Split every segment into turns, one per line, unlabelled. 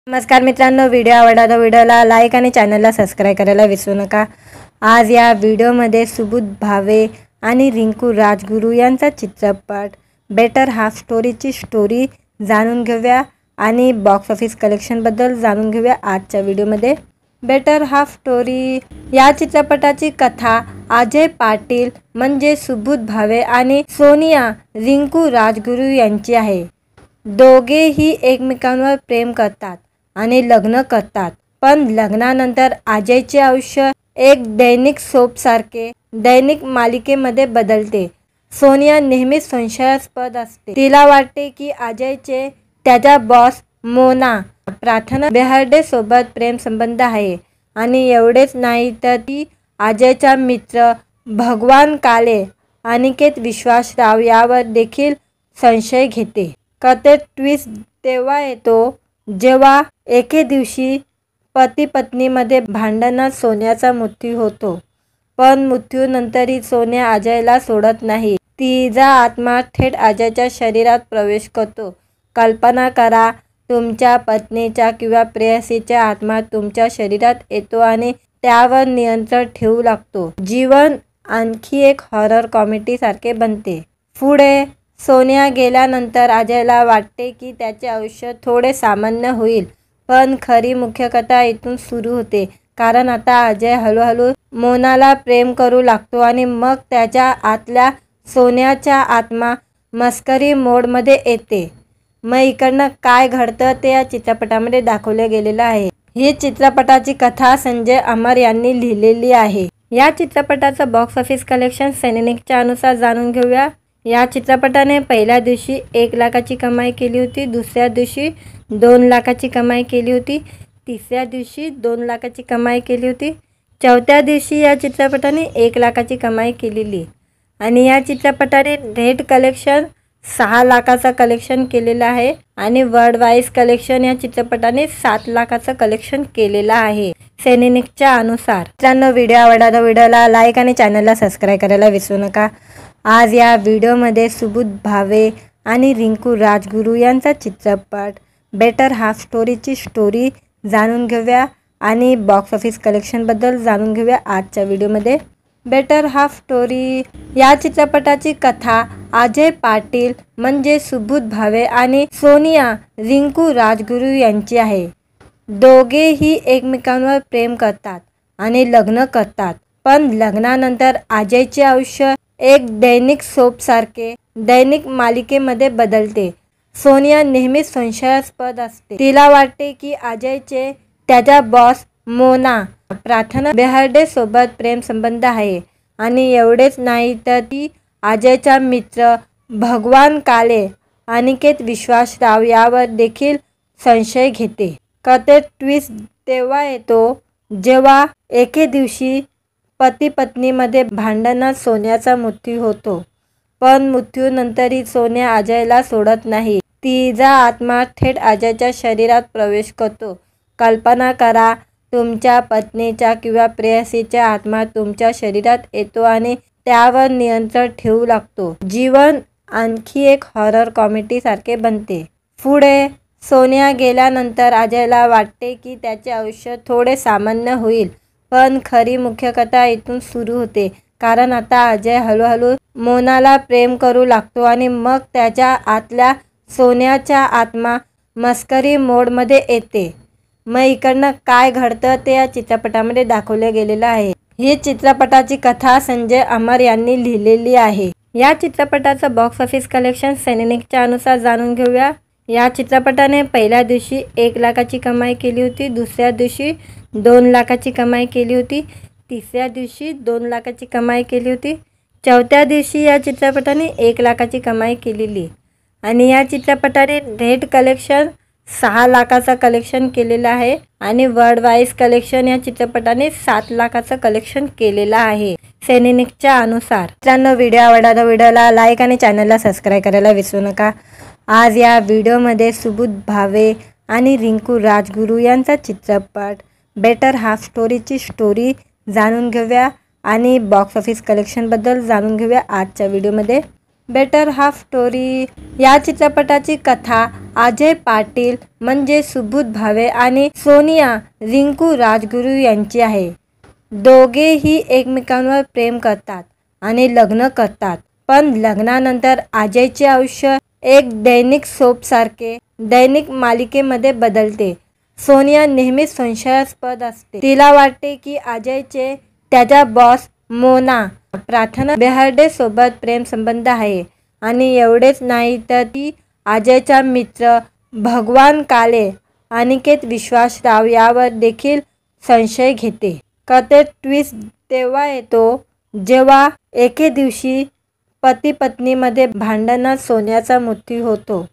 नमस्कार मित्रांनो, व्हिडिओ आवडला तर व्हिडिओला लाईक आणि चॅनलला सबस्क्राईब करायला विसरू नका। आज या व्हिडिओमध्ये सुबोध भावे आणि रिंकू राजगुरू यांचा चित्रपट बेटर हाफ स्टोरीची स्टोरी जाणून घेऊया आणि बॉक्स ऑफिस कलेक्शनबद्दल जाणून घेऊया आजच्या व्हिडिओमध्ये। बेटर हाफ स्टोरी या चित्रपटाची कथा अजय पाटील म्हणजे सुबोध भावे आणि सोनिया रिंकू राजगुरू यांची आहे। दोघेही एकमेकांवर प्रेम करतात आणि लग्न करतात, पण लग्नानंतर अजयचे आयुष्य एक दैनिक सोपसारखे दैनिक मालिकेमध्ये बदलते। सोनिया नेहमीच संशयास्पद असते। तिला वाटते की अजयचे त्याचा बॉस मोना प्रार्थना बेहर्डे सोबत प्रेम संबंध आहे आणि एवढेच नाही तर ती अजयचा मित्र भगवान काले अनिकेत विश्वासराव यावर देखील संशय घेते। कथेत ट्विस्ट तेव्हा येतो जेव्हा एके दिवशी पती पत्नीमध्ये भांडणात सोन्याचा मृत्यू होतो, पण मृत्यूनंतरही सोन्या अजयला सोडत नाही। तिचा आत्मा थेट अजयच्या शरीरात प्रवेश करतो। कल्पना करा, तुमच्या पत्नीचा किंवा प्रेयसीचा आत्मा तुमच्या शरीरात येतो आणि त्यावर नियंत्रण ठेवू लागतो। जीवन आणखी एक हॉरर कॉमेडी सारखे बनते। पुढे सोनिया गेल्यानंतर अजयला वाटते की त्याचे आयुष्य थोडे सामान्य होईल, पण खरी मुख्य कथा इथून सुरू होते, कारण आता अजय हळूहळू मोनाला प्रेम करू लागतो आणि मग त्याच्या आतल्या सोन्याचा आत्मा मस्करी मोडमध्ये येते। मग इकडनं काय घडतं ते या चित्रपटामध्ये दाखवले गेलेलं आहे। ही चित्रपटाची कथा संजय अमर यांनी लिहिलेली आहे। या चित्रपटाचं बॉक्स ऑफिस कलेक्शन सैनिकच्या अनुसार जाणून घेऊया। या चित्रपटाने पहिल्या दिवशी 1 लाखाची कमाई केली होती, दुसऱ्या दिवशी 2 लाखाची कमाई केली होती, तिसऱ्या दिवशी 2 लाखाची कमाई केली होती, चौथ्या दिवशी या चित्रपटाने 1 लाखाची कमाई केलेली आणि या चित्रपटाने नेट कलेक्शन 6 लाखाचा कलेक्शन केलेला आहे आणि वर्ल्ड वाईज कलेक्शन या चित्रपटाने 7 लाखाचं कलेक्शन केलेलं आहे सैनिकच्या अनुसार। मित्रांनो, व्हिडिओ आवडला तर व्हिडिओला लाईक आणि चॅनलला सबस्क्राईब करायला विसरू नका। आज या व्हिडिओमध्ये सुबोध भावे आणि रिंकू राजगुरू यांचा चित्रपट बेटर हाफ स्टोरीची स्टोरी जाणून घेऊया आणि बॉक्स ऑफिस कलेक्शनबद्दल जाणून घेऊया आजच्या व्हिडिओमध्ये। बेटर हाफ स्टोरी या चित्रपटाची कथा अजय पाटील म्हणजे सुबोध भावे आणि सोनिया रिंकू राजगुरू यांची आहे। दोघेही एकमेकांवर प्रेम करतात आणि लग्न करतात, पण लग्नानंतर अजयचे आयुष्य एक दैनिक सोपसारखे दैनिक मालिकेमध्ये बदलते। सोनिया नेहमीच संशयास्पद असते। तिला वाटते की अजयचे त्याचा बॉस मोना प्रार्थना बेहर्डे सोबत प्रेम संबंध आहे आणि एवढेच नाही तर ती अजयचा मित्र भगवान काले अनिकेत विश्वासराव यावर देखील संशय घेते। कथेत ट्विस्ट तेव्हा येतो जेव्हा एके दिवशी पती पत्नीमध्ये भांडणात सोन्याचा मृत्यू होतो, पण मृत्यूनंतरही सोन्या अजयला सोडत नाही। तिचा आत्मा थेट अजयच्या शरीरात प्रवेश करतो। कल्पना करा, तुमच्या पत्नीचा किंवा प्रेयसीचा आत्मा तुमच्या शरीरात येतो आणि त्यावर नियंत्रण ठेवू लागतो। जीवन आणखी एक हॉरर कॉमेडी सारखे बनते। पुढे सोनिया गेल्यानंतर अजयला वाटते की त्याचे आयुष्य थोडे सामान्य होईल, पण खरी मुख्य कथा इथून सुरू होते, कारण आता अजय हळूहळू मोनाला प्रेम करू लागतो आणि मग त्याच्या आतल्या सोन्याचा आत्मा मस्करी मोडमध्ये येते। मग इकडनं काय घडतं ते या चित्रपटामध्ये दाखवले गेलेलं आहे। ही चित्रपटाची कथा संजय अमर यांनी लिहिलेली आहे। या चित्रपटाचं बॉक्स ऑफिस कलेक्शन सैनिकच्या अनुसार जाणून घेऊया। या चित्रपटाने पहिल्या दिवशी 1 लाखाची कमाई केली होती, दुसऱ्या दिवशी 2 लाखाची कमाई केली होती, तिसऱ्या दिवशी 2 लाखाची कमाई केली होती, चौथ्या दिवशी या चित्रपटाने 1 लाखाची कमाई केलेली आणि या चित्रपटाने नेट कलेक्शन 6 लाखाचा कलेक्शन केलेलं आहे आणि वर्ल्ड वाईज कलेक्शन या चित्रपटाने 7 लाखाचं कलेक्शन केलेलं आहे सैनिकच्या अनुसार। मित्रांनो, व्हिडिओ आवडला तर व्हिडिओला लाईक आणि चॅनलला सबस्क्राईब करायला विसरू नका। आज या व्हिडिओमध्ये सुबोध भावे आणि रिंकू राजगुरू यांचा चित्रपट बेटर हाफ स्टोरीची स्टोरी जाणून घेऊया आणि बॉक्स ऑफिस कलेक्शनबद्दल जाणून घेऊया आजच्या व्हिडिओमध्ये। बेटर हाफ स्टोरी या चित्रपटाची कथा अजय पाटील म्हणजे सुबोध भावे आणि सोनिया रिंकू राजगुरू यांची आहे. दोघेही एकमेकांवर प्रेम करतात आणि लग्न करतात, पण लग्नानंतर अजयचे आयुष्य एक दैनिक सोपसारखे दैनिक मालिकेमध्ये बदलते. सोनिया नेहमीच संशयास्पद असते. तिला वाटते की अजयचे त्याच्या बॉस मोना प्रार्थना बेहर्डे सोबत प्रेमसंबंध आहे आणि एवढेच नाही तर ती अजयचा मित्र भगवान काले अनिकेत विश्वासराव यावर देखील संशय घेते. कथेत ट्विस्ट तेव्हा येतो जेव्हा एके दिवशी पती पत्नीमध्ये भांडणात सोन्याचा मृत्यू होतो.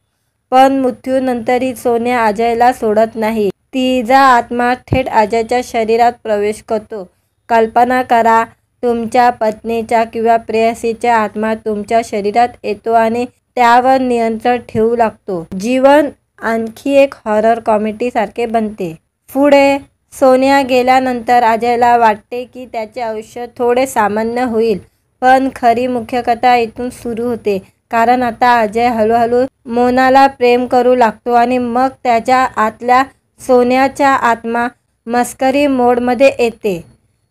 पण मृत्यूनंतरही सोन्या अजयला सोडत नाही. तिचा आत्मा थेट अजयच्या शरीरात प्रवेश करतो. कल्पना करा, तुमच्या पत्नीचा किंवा प्रेयसीचा आत्मा तुमच्या शरीरात येतो आणि त्यावर नियंत्रण ठेवू लागतो. जीवन आणखी एक हॉरर कॉमेडी सारखे बनते. पुढे सोनिया गेल्यानंतर अजयला वाटते की त्याचे आयुष्य थोडे सामान्य होईल, पण खरी मुख्य कथा इथून सुरू होते. कारण आता अजय हळूहळू मोनाला प्रेम करू लागतो आणि मग त्याच्या आतल्या सोन्याचा आत्मा मस्करी मोडमध्ये येते.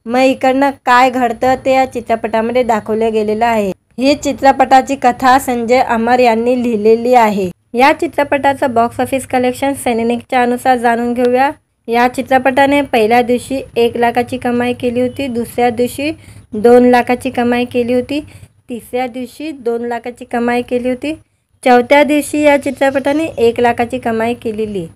मग इकडनं काय घडतं ते या चित्रपटामध्ये दाखवले गेलेलं आहे. ही चित्रपटाची कथा संजय अमर यांनी लिहिलेली आहे. या चित्रपटाचं बॉक्स ऑफिस कलेक्शन सैनिकच्या अनुसार जाणून घेऊया. या चित्रपटाने पहिल्या दिवशी 1 लाखाची कमाई केली होती, दुसऱ्या दिवशी 2 लाखाची कमाई केली होती, तिसऱ्या दिवशी 2 लाखाची कमाई केली होती, चौथ्या दिवशी या चित्रपटाने 1 लाखाची कमाई केलेली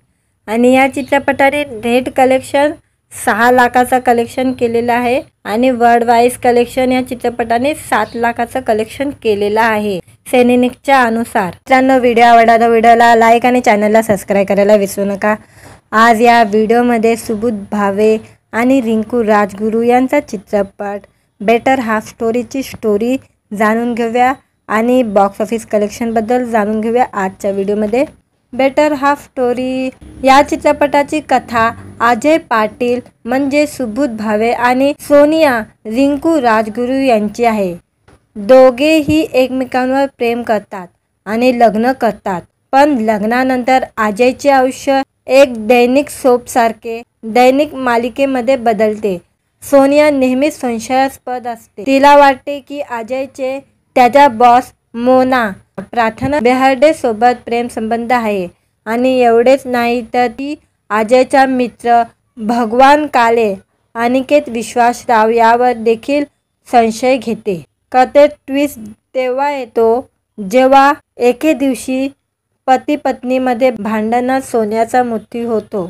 आणि या चित्रपटाने नेट कलेक्शन 6 लाखाचं कलेक्शन केलेलं आहे आणि वर्ल्ड वाईज कलेक्शन या चित्रपटाने 7 लाखाचं कलेक्शन केलेलं आहे सैनिकच्या अनुसार. मित्रांनो, व्हिडिओ आवडला तर व्हिडिओला लाईक आणि चॅनलला सबस्क्राईब करायला विसरू नका. आज या व्हिडिओमध्ये सुबोध भावे आणि रिंकू राजगुरू यांचा चित्रपट बेटर हाफ स्टोरीची स्टोरी जाणून घेऊया आणि बॉक्स ऑफिस कलेक्शनबद्दल जाणून घेऊया आजच्या व्हिडिओमध्ये. बेटर हाफ स्टोरी या चित्रपटाची कथा अजय पाटील म्हणजे सुबोध भावे आणि सोनिया रिंकू राजगुरू यांची आहे. दोघेही एकमेकांवर प्रेम करतात आणि लग्न करतात, पण लग्नानंतर अजयचे आयुष्य एक दैनिक सोपसारखे दैनिक मालिकेमध्ये बदलते. सोनिया नेहमीच संशयास्पद असते. तिला वाटते की अजयचे त्याच्या बॉस मोना प्रार्थना बेहर्डे सोबत प्रेमसंबंध आहे आणि एवढेच नाही तर ती अजयचा मित्र भगवान काले अनिकेत विश्वासराव यावर देखील संशय घेते. कथेत ट्विस्ट तेव्हा येतो जेव्हा एके दिवशी पती पत्नीमध्ये भांडणात सोन्याचा मृत्यू होतो.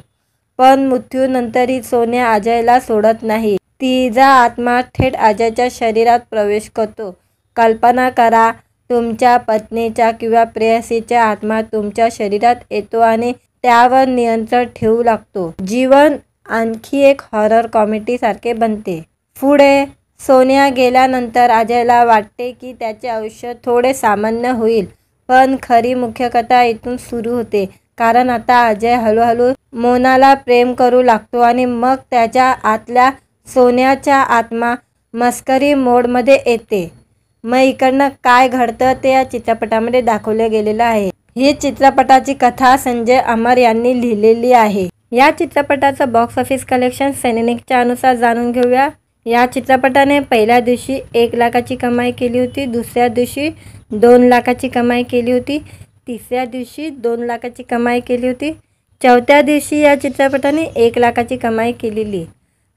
पण मृत्यूनंतरही सोन्या अजयला सोडत नाही. तिचा आत्मा थेट अजयच्या शरीरात प्रवेश करतो. कल्पना करा, तुमच्या पत्नीचा किंवा प्रेयसीचा आत्मा तुमच्या शरीरात येतो आणि त्यावर नियंत्रण ठेवू लागतो. जीवन आणखी एक हॉरर कॉमेडी सारखे बनते. पुढे सोनिया गेल्यानंतर अजयला वाटते की त्याचे आयुष्य थोडे सामान्य होईल, पण खरी मुख्य कथा इथून सुरू होते. कारण आता अजय हळूहळू मोनाला प्रेम करू लागतो आणि मग त्याच्या आतल्या सोन्याचा आत्मा मस्करी मोडमध्ये येते. मग इकडनं काय घडतं ते या चित्रपटामध्ये दाखवले गेलेलं आहे. ही चित्रपटाची कथा संजय अमर यांनी लिहिलेली आहे. या चित्रपटाचं बॉक्स ऑफिस कलेक्शन सैनिकच्या अनुसार जाणून घेऊया. या चित्रपटाने पहिल्या दिवशी 1 लाखाची कमाई केली होती, दुसऱ्या दिवशी 2 लाखाची कमाई केली होती, तिसऱ्या दिवशी 2 लाखाची कमाई केली होती, चौथ्या दिवशी या चित्रपटाने 1 लाखाची कमाई केलेली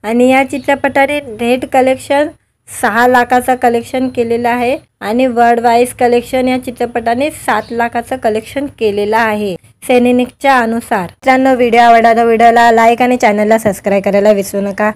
आणि या चित्रपटाने नेट कलेक्शन 6 लाखाचं कलेक्शन केलेलं आहे आणि वर्ल्ड वाईज कलेक्शन या चित्रपटाने 7 लाखाचं कलेक्शन केलेलं आहे सैनिकच्या अनुसार. मित्रांनो, व्हिडिओ आवडला तर व्हिडिओला लाईक आणि चॅनलला सबस्क्राईब करायला विसरू नका.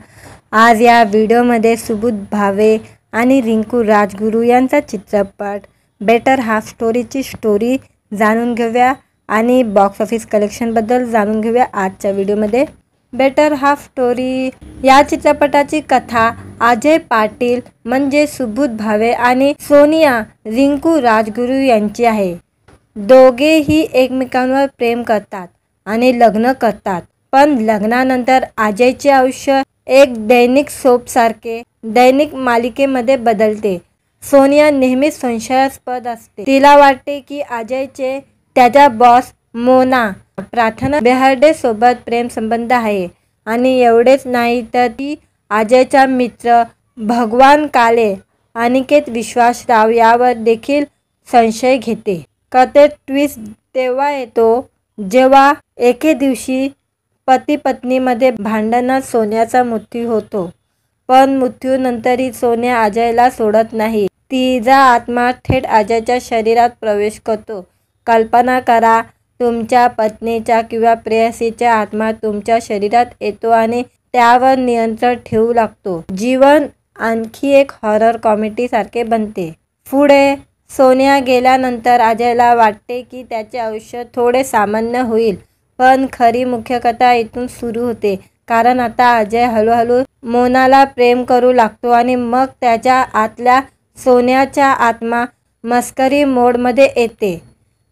आज या व्हिडिओमध्ये सुबोध भावे आणि रिंकू राजगुरू यांचा चित्रपट बेटर हाफ स्टोरीची स्टोरी जाणून घेऊया आणि बॉक्स ऑफिस कलेक्शनबद्दल जाणून घेऊया आजच्या व्हिडिओमध्ये. बेटर हाफ स्टोरी या चित्रपटाची कथा अजय पाटील म्हणजे सुबोध भावे आणि सोनिया रिंकू राजगुरू यांची आहे. दोघेही एकमेकांवर प्रेम करतात आणि लग्न करतात, पण लग्नानंतर अजयचे आयुष्य एक दैनिक सोपसारखे दैनिक मालिकेमध्ये बदलते. सोनिया नेहमीच संशयास्पद असते. तिला वाटते की अजयचे त्याच्या बॉस मोना प्रार्थना बेहर्डे सोबत प्रेम संबंध आहे. आणि एवढेच नाही तर ती अजयचा मित्र भगवान काले अनिकेत विश्वासराव यावर देखील संशय घेते. कथेत ट्विस्ट तेव्हा येतो जेव्हा एके दिवशी पती पत्नीमध्ये भांडणात सोन्याचा मृत्यू होतो. पण मृत्यूनंतरही सोन्या अजयला सोडत नाही. तिचा आत्मा थेट अजयच्या शरीरात प्रवेश करतो. कल्पना करा, तुमच्या पत्नीचा किंवा प्रेयसीचा आत्मा तुमच्या शरीरात येतो आणि त्यावर नियंत्रण ठेवू लागतो. जीवन आणखी एक हॉरर कॉमेडी सारखे बनते. पुढे सोनिया गेल्यानंतर अजयला वाटते की त्याचे आयुष्य थोडे सामान्य होईल. पण खरी मुख्य कथा इथून सुरू होते. कारण आता अजय हळूहळू मोनाला प्रेम करू लागतो आणि मग त्याच्या आतल्या सोन्याचा आत्मा मस्करी मोडमध्ये येते.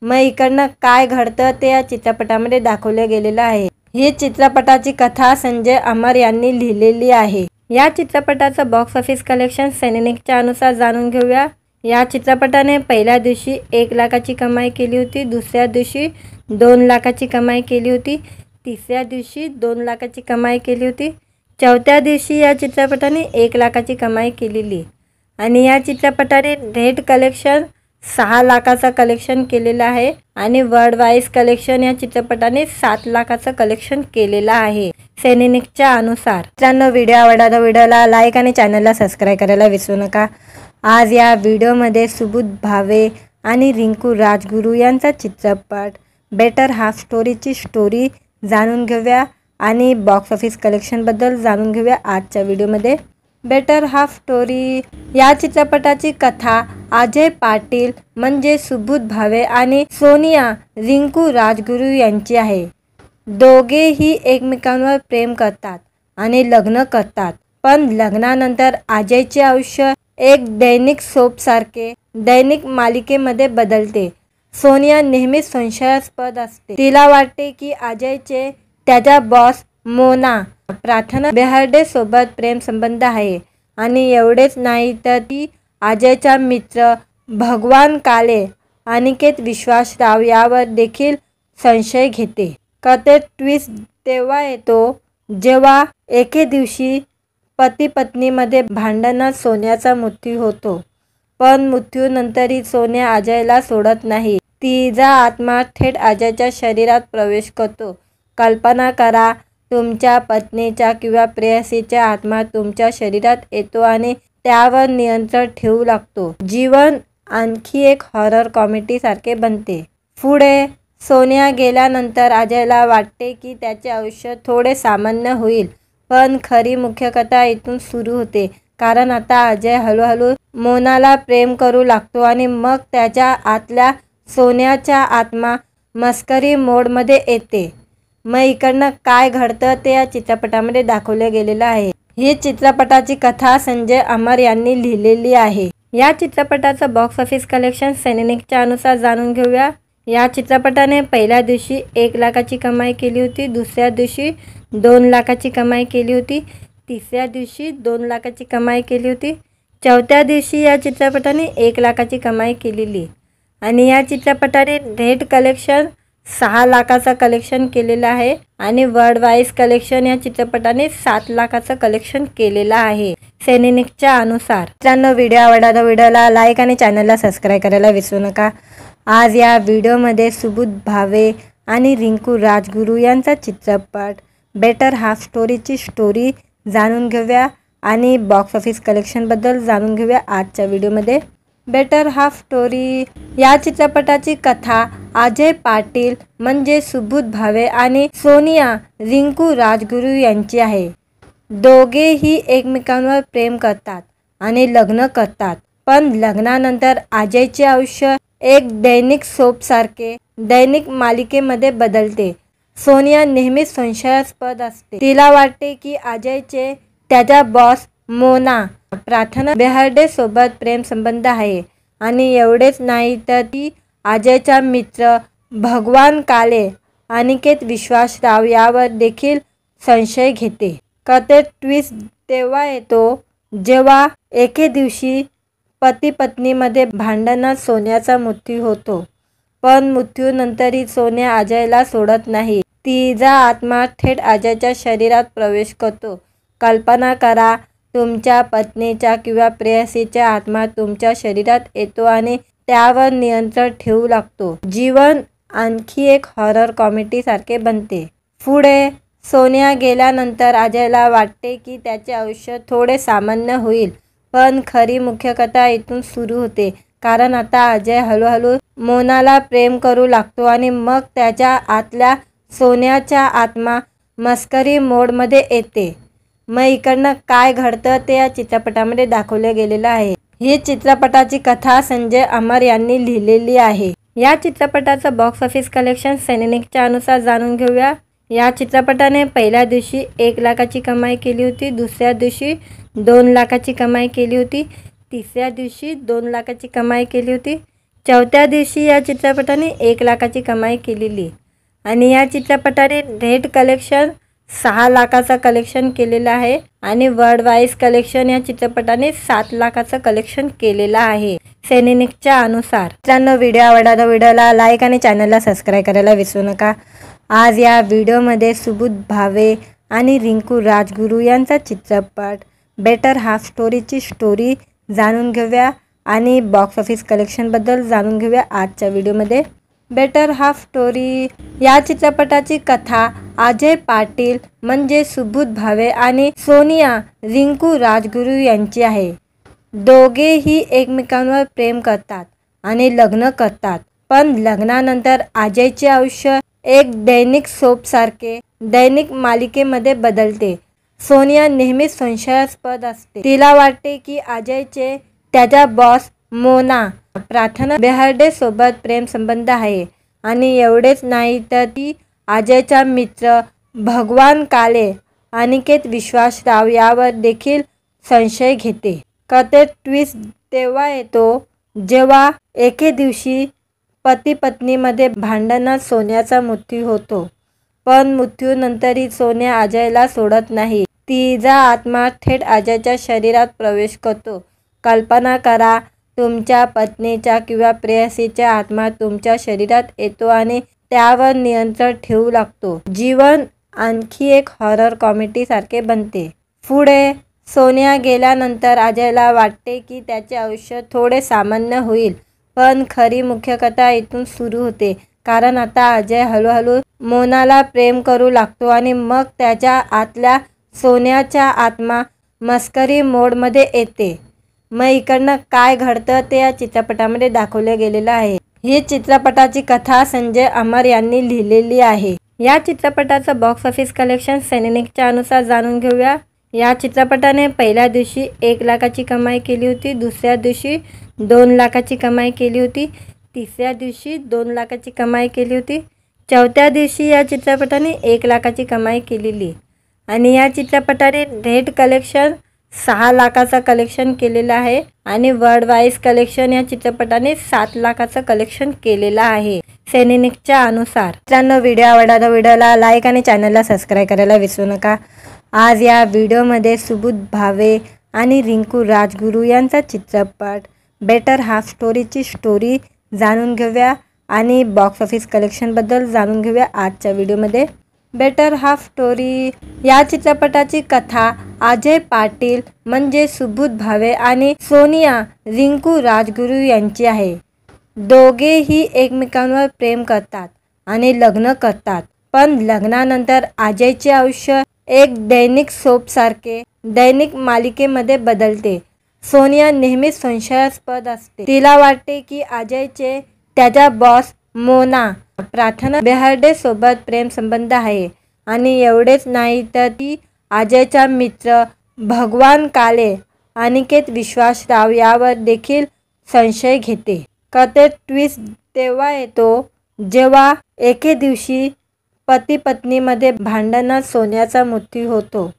मग इकडनं काय घडतं ते या चित्रपटामध्ये दाखवले गेलेलं आहे. ही चित्रपटाची कथा संजय अमर यांनी लिहिलेली आहे. या चित्रपटाचं बॉक्स ऑफिस कलेक्शन सैनिकच्या अनुसार जाणून घेऊया. या चित्रपटाने पहिल्या दिवशी 1 लाखाची कमाई केली होती. दुसऱ्या दिवशी 2 लाखाची कमाई केली होती. तिसऱ्या दिवशी 2 लाखाची कमाई केली होती. चौथ्या दिवशी या चित्रपटाने 1 लाखाची कमाई केलेली. आणि या चित्रपटाने नेट कलेक्शन 6 लाखाचा कलेक्शन केलेला आहे. आणि वर्ल्ड वाईज कलेक्शन या चित्रपटाने 7 लाखाचं कलेक्शन केलेलं आहे सैनिकच्या अनुसार. मित्रांनो, व्हिडिओ आवडला तर व्हिडिओला लाईक आणि चॅनलला सबस्क्राईब करायला विसरू नका. आज या व्हिडिओमध्ये सुबोध भावे आणि रिंकू राजगुरू यांचा चित्रपट बेटर हाफ स्टोरीची स्टोरी जाणून घेऊया आणि बॉक्स ऑफिस कलेक्शनबद्दल जाणून घेऊया आजच्या व्हिडिओमध्ये. बेटर हाफ स्टोरी या चित्रपटाची कथा अजय पाटील म्हणजे सुबोध भावे आणि सोनिया रिंकू राजगुरू यांची आहे. दोघेही एकमेकांवर प्रेम करतात आणि लग्न करतात. पण लग्नानंतर अजयचे आयुष्य एक दैनिक सोपसारखे दैनिक मालिकेमध्ये बदलते. सोनिया नेहमीच संशयास्पद असते. तिला वाटते की अजयचे त्याच्या बॉस मोना प्रार्थना बेहर्डे सोबत प्रेम संबंध आहे. आणि एवढेच नाही तर ती अजयचा मित्र भगवान काले अनिकेत विश्वासराव यावर देखील संशय घेते. कथेत ट्विस्ट तेव्हा येतो जेव्हा एके दिवशी पती पत्नीमध्ये भांडणात सोन्याचा मृत्यू होतो. पण मृत्यूनंतरही सोन्या अजयला सोडत नाही. तिचा आत्मा थेट अजयच्या शरीरात प्रवेश करतो. कल्पना करा, तुमच्या पत्नीचा किंवा प्रेयसीचा आत्मा तुमच्या शरीरात येतो आणि त्यावर नियंत्रण ठेवू लागतो. जीवन आणखी एक हॉरर कॉमेडी सारखे बनते. पुढे सोनिया गेल्यानंतर अजयला वाटते की त्याचे आयुष्य थोडे सामान्य होईल. पण खरी मुख्य कथा इथून सुरू होते. कारण आता अजय हळूहळू मोनाला प्रेम करू लागतो आणि मग त्याच्या आतल्या सोन्याचा आत्मा मस्करी मोडमध्ये येते. मग इकडनं काय घडतं ते या चित्रपटामध्ये दाखवले गेलेलं आहे. ही चित्रपटाची कथा संजय अमर यांनी लिहिलेली आहे. या चित्रपटाचं बॉक्स ऑफिस कलेक्शन सैनिकच्या अनुसार जाणून घेऊया. या चित्रपटाने पहिल्या दिवशी 1 लाखाची कमाई केली होती. दुसऱ्या दिवशी 2 लाखाची कमाई केली होती. तिसऱ्या दिवशी 2 लाखाची कमाई केली होती. चौथ्या दिवशी या चित्रपटाने 1 लाखाची कमाई केलेली. आणि या चित्रपटाने नेट कलेक्शन 6 लाखाचा कलेक्शन केलेलं आहे. आणि वर्ल्ड वाईज कलेक्शन या चित्रपटाने 7 लाखाचं कलेक्शन केलेलं आहे सैनिकच्या अनुसार. मित्रांनो, व्हिडिओ आवडला तर व्हिडिओला लाईक आणि चॅनलला सबस्क्राईब करायला विसरू नका. आज या व्हिडिओमध्ये सुबोध भावे आणि रिंकू राजगुरू यांचा चित्रपट बेटर हाफ स्टोरीची स्टोरी जाणून घेऊया आणि बॉक्स ऑफिस कलेक्शनबद्दल जाणून घेऊया आजच्या व्हिडिओमध्ये. बेटर हाफ स्टोरी या चित्रपटाची कथा अजय पाटील म्हणजे सुबोध भावे आणि सोनिया रिंकू राजगुरू यांची आहे. दोघेही एकमेकांवर प्रेम करतात आणि लग्न करतात. पण लग्नानंतर अजयचे आयुष्य एक दैनिक सोपसारखे दैनिक मालिकेमध्ये बदलते. सोनिया नेहमीच संशयास्पद असते. तिला वाटते की अजयचे त्याच्या बॉस मोना प्रार्थना बेहर्डे सोबत प्रेम संबंध आहे. आणि एवढेच नाही तर ती अजयचा मित्र भगवान काले अनिकेत विश्वासराव यावर देखील संशय घेते. कथेत ट्विस्ट तेव्हा येतो जेव्हा एके दिवशी पती पत्नीमध्ये भांडणात सोन्याचा मृत्यू होतो, पण मृत्यूनंतरही सोन्या अजयला सोडत नाही. तिचा आत्मा थेट अजयच्या शरीरात प्रवेश करतो. कल्पना करा, तुमच्या पत्नीचा किंवा प्रेयसीचा आत्मा तुमच्या शरीरात येतो आणि त्यावर नियंत्रण ठेवू लागतो. जीवन आणखी एक हॉरर कॉमेडी सारखे बनते. पुढे सोन्या गेल्यानंतर अजयला वाटते की त्याचे आयुष्य थोडे सामान्य होईल, पण खरी मुख्य कथा इथून सुरू होते. कारण आता अजय हळूहळू मोनाला प्रेम करू लागतो आणि मग त्याच्या आतल्या सोन्याचा आत्मा मस्करी मोडमध्ये येते. मग इकडनं काय घडतं ते या चित्रपटामध्ये दाखवले गेलेलं आहे. ही चित्रपटाची कथा संजय अमर यांनी लिहिलेली आहे. या चित्रपटाचं बॉक्स ऑफिस कलेक्शन सैनिकच्या अनुसार जाणून घेऊया. या चित्रपटाने पहिल्या दिवशी 1 लाखाची कमाई केली होती, दुसऱ्या दिवशी 2 लाखाची कमाई केली होती, तिसऱ्या दिवशी 2 लाखाची कमाई केली होती, चौथ्या दिवशी या चित्रपटाने 1 लाखाची कमाई केलेली आणि या चित्रपटाने नेट कलेक्शन 6 लाखाचा कलेक्शन केलेलं आहे आणि वर्ल्ड वाईज कलेक्शन या चित्रपटाने 7 लाखाचं कलेक्शन केलेलं आहे सैनिकच्या अनुसार. मित्रांनो, व्हिडिओ आवडला तर व्हिडिओला लाईक आणि चॅनलला सबस्क्राईब करायला विसरू नका. आज या व्हिडिओमध्ये सुबोध भावे आणि रिंकू राजगुरू यांचा चित्रपट बेटर हाफ स्टोरीची स्टोरी जाणून घेऊया आणि बॉक्स ऑफिस कलेक्शनबद्दल जाणून घेऊया आजच्या व्हिडिओमध्ये. बेटर हाफ स्टोरी या चित्रपटाची कथा अजय पाटील म्हणजे सुबोध भावे आणि सोनिया रिंकू राजगुरू यांची आहे. दोघेही एकमेकांवर प्रेम करतात आणि लग्न करतात, पण लग्नानंतर अजयचे आयुष्य एक दैनिक सोपसारखे दैनिक मालिकेमध्ये बदलते. सोनिया नेहमीच संशयास्पद असते. तिला वाटते की अजयचे त्याचा बॉस मोना प्रार्थना बेहर्डे सोबत प्रेम संबंध आहे आणि एवढेच नाही तर ती अजयचा मित्र भगवान काले अनिकेत विश्वासराव यावर देखील संशय घेते. कथेत ट्विस्ट तेव्हा येतो जेव्हा एके दिवशी पती पत्नीमध्ये भांडणात सोन्याचा मृत्यू होतो, पण मृत्यूनंतरही सोन्या अजयला सोडत नाही. तिचा आत्मा थेट अजयच्या शरीरात प्रवेश करतो. कल्पना करा, तुमच्या पत्नीचा किंवा प्रेयसीचा आत्मा तुमच्या शरीरात येतो आणि त्यावर नियंत्रण ठेवू लागतो. जीवन आणखी एक हॉरर कॉमेडी सारखे बनते. पुढे सोन्या गेल्यानंतर अजयला वाटते की त्याचे आयुष्य थोडे सामान्य होईल, पण खरी मुख्य कथा इथून सुरू होते. कारण आता अजय हळूहळू मोनाला प्रेम करू लागतो आणि मग त्याच्या आतल्या सोन्याचा आत्मा मस्करी मोडमध्ये येते. मग इकडनं काय घडतं ते या चित्रपटामध्ये दाखवले गेलेलं आहे. ही चित्रपटाची कथा संजय अमर यांनी लिहिलेली आहे. या चित्रपटाचं बॉक्स ऑफिस कलेक्शन सैनिकच्या अनुसार जाणून घेऊया. या चित्रपटाने पहिल्या दिवशी 1 लाखाची कमाई केली होती, दुसऱ्या दिवशी 2 लाखाची कमाई केली होती, तिसऱ्या दिवशी 2 लाखाची कमाई केली होती, चौथ्या दिवशी या चित्रपटाने 1 लाखाची कमाई केलेली आणि या चित्रपटाने नेट कलेक्शन 6 लाखाचा कलेक्शन केलेलं आहे आणि वर्ल्ड वाईज कलेक्शन या चित्रपटाने 7 लाखाचं कलेक्शन केलेलं आहे सैनिकच्या अनुसार. मित्रांनो, व्हिडिओ आवडला तर व्हिडिओला लाईक आणि चॅनलला सबस्क्राईब करायला विसरू नका. आज या व्हिडिओमध्ये सुबोध भावे आणि रिंकू राजगुरू यांचा चित्रपट बेटर हाफ स्टोरीची स्टोरी जाणून घेऊया आणि बॉक्स ऑफिस कलेक्शनबद्दल जाणून घेऊया आजच्या व्हिडिओमध्ये. बेटर हाफ स्टोरी या चित्रपटाची कथा अजय पाटील म्हणजे सुबोध भावे आणि सोनिया रिंकू राजगुरू यांची आहे. दोघेही एकमेकांवर प्रेम करतात आणि लग्न करतात, पण लग्नानंतर अजयचे आयुष्य एक दैनिक सोपसारखे दैनिक मालिकेमध्ये बदलते. सोनिया नेहमीच संशयास्पद असते. तिला वाटते की अजयचे त्याचा बॉस मोना प्रार्थना बेहर्डे सोबत प्रेम संबंध आहे आणि एवढेच नाही तर ती अजयचा मित्र भगवान काले अनिकेत विश्वासराव यावर देखील संशय घेते. कथेत ट्विस्ट तेव्हा येतो जेव्हा एके दिवशी पती पत्नीमध्ये भांडणात सोन्याचा मृत्यू होतो,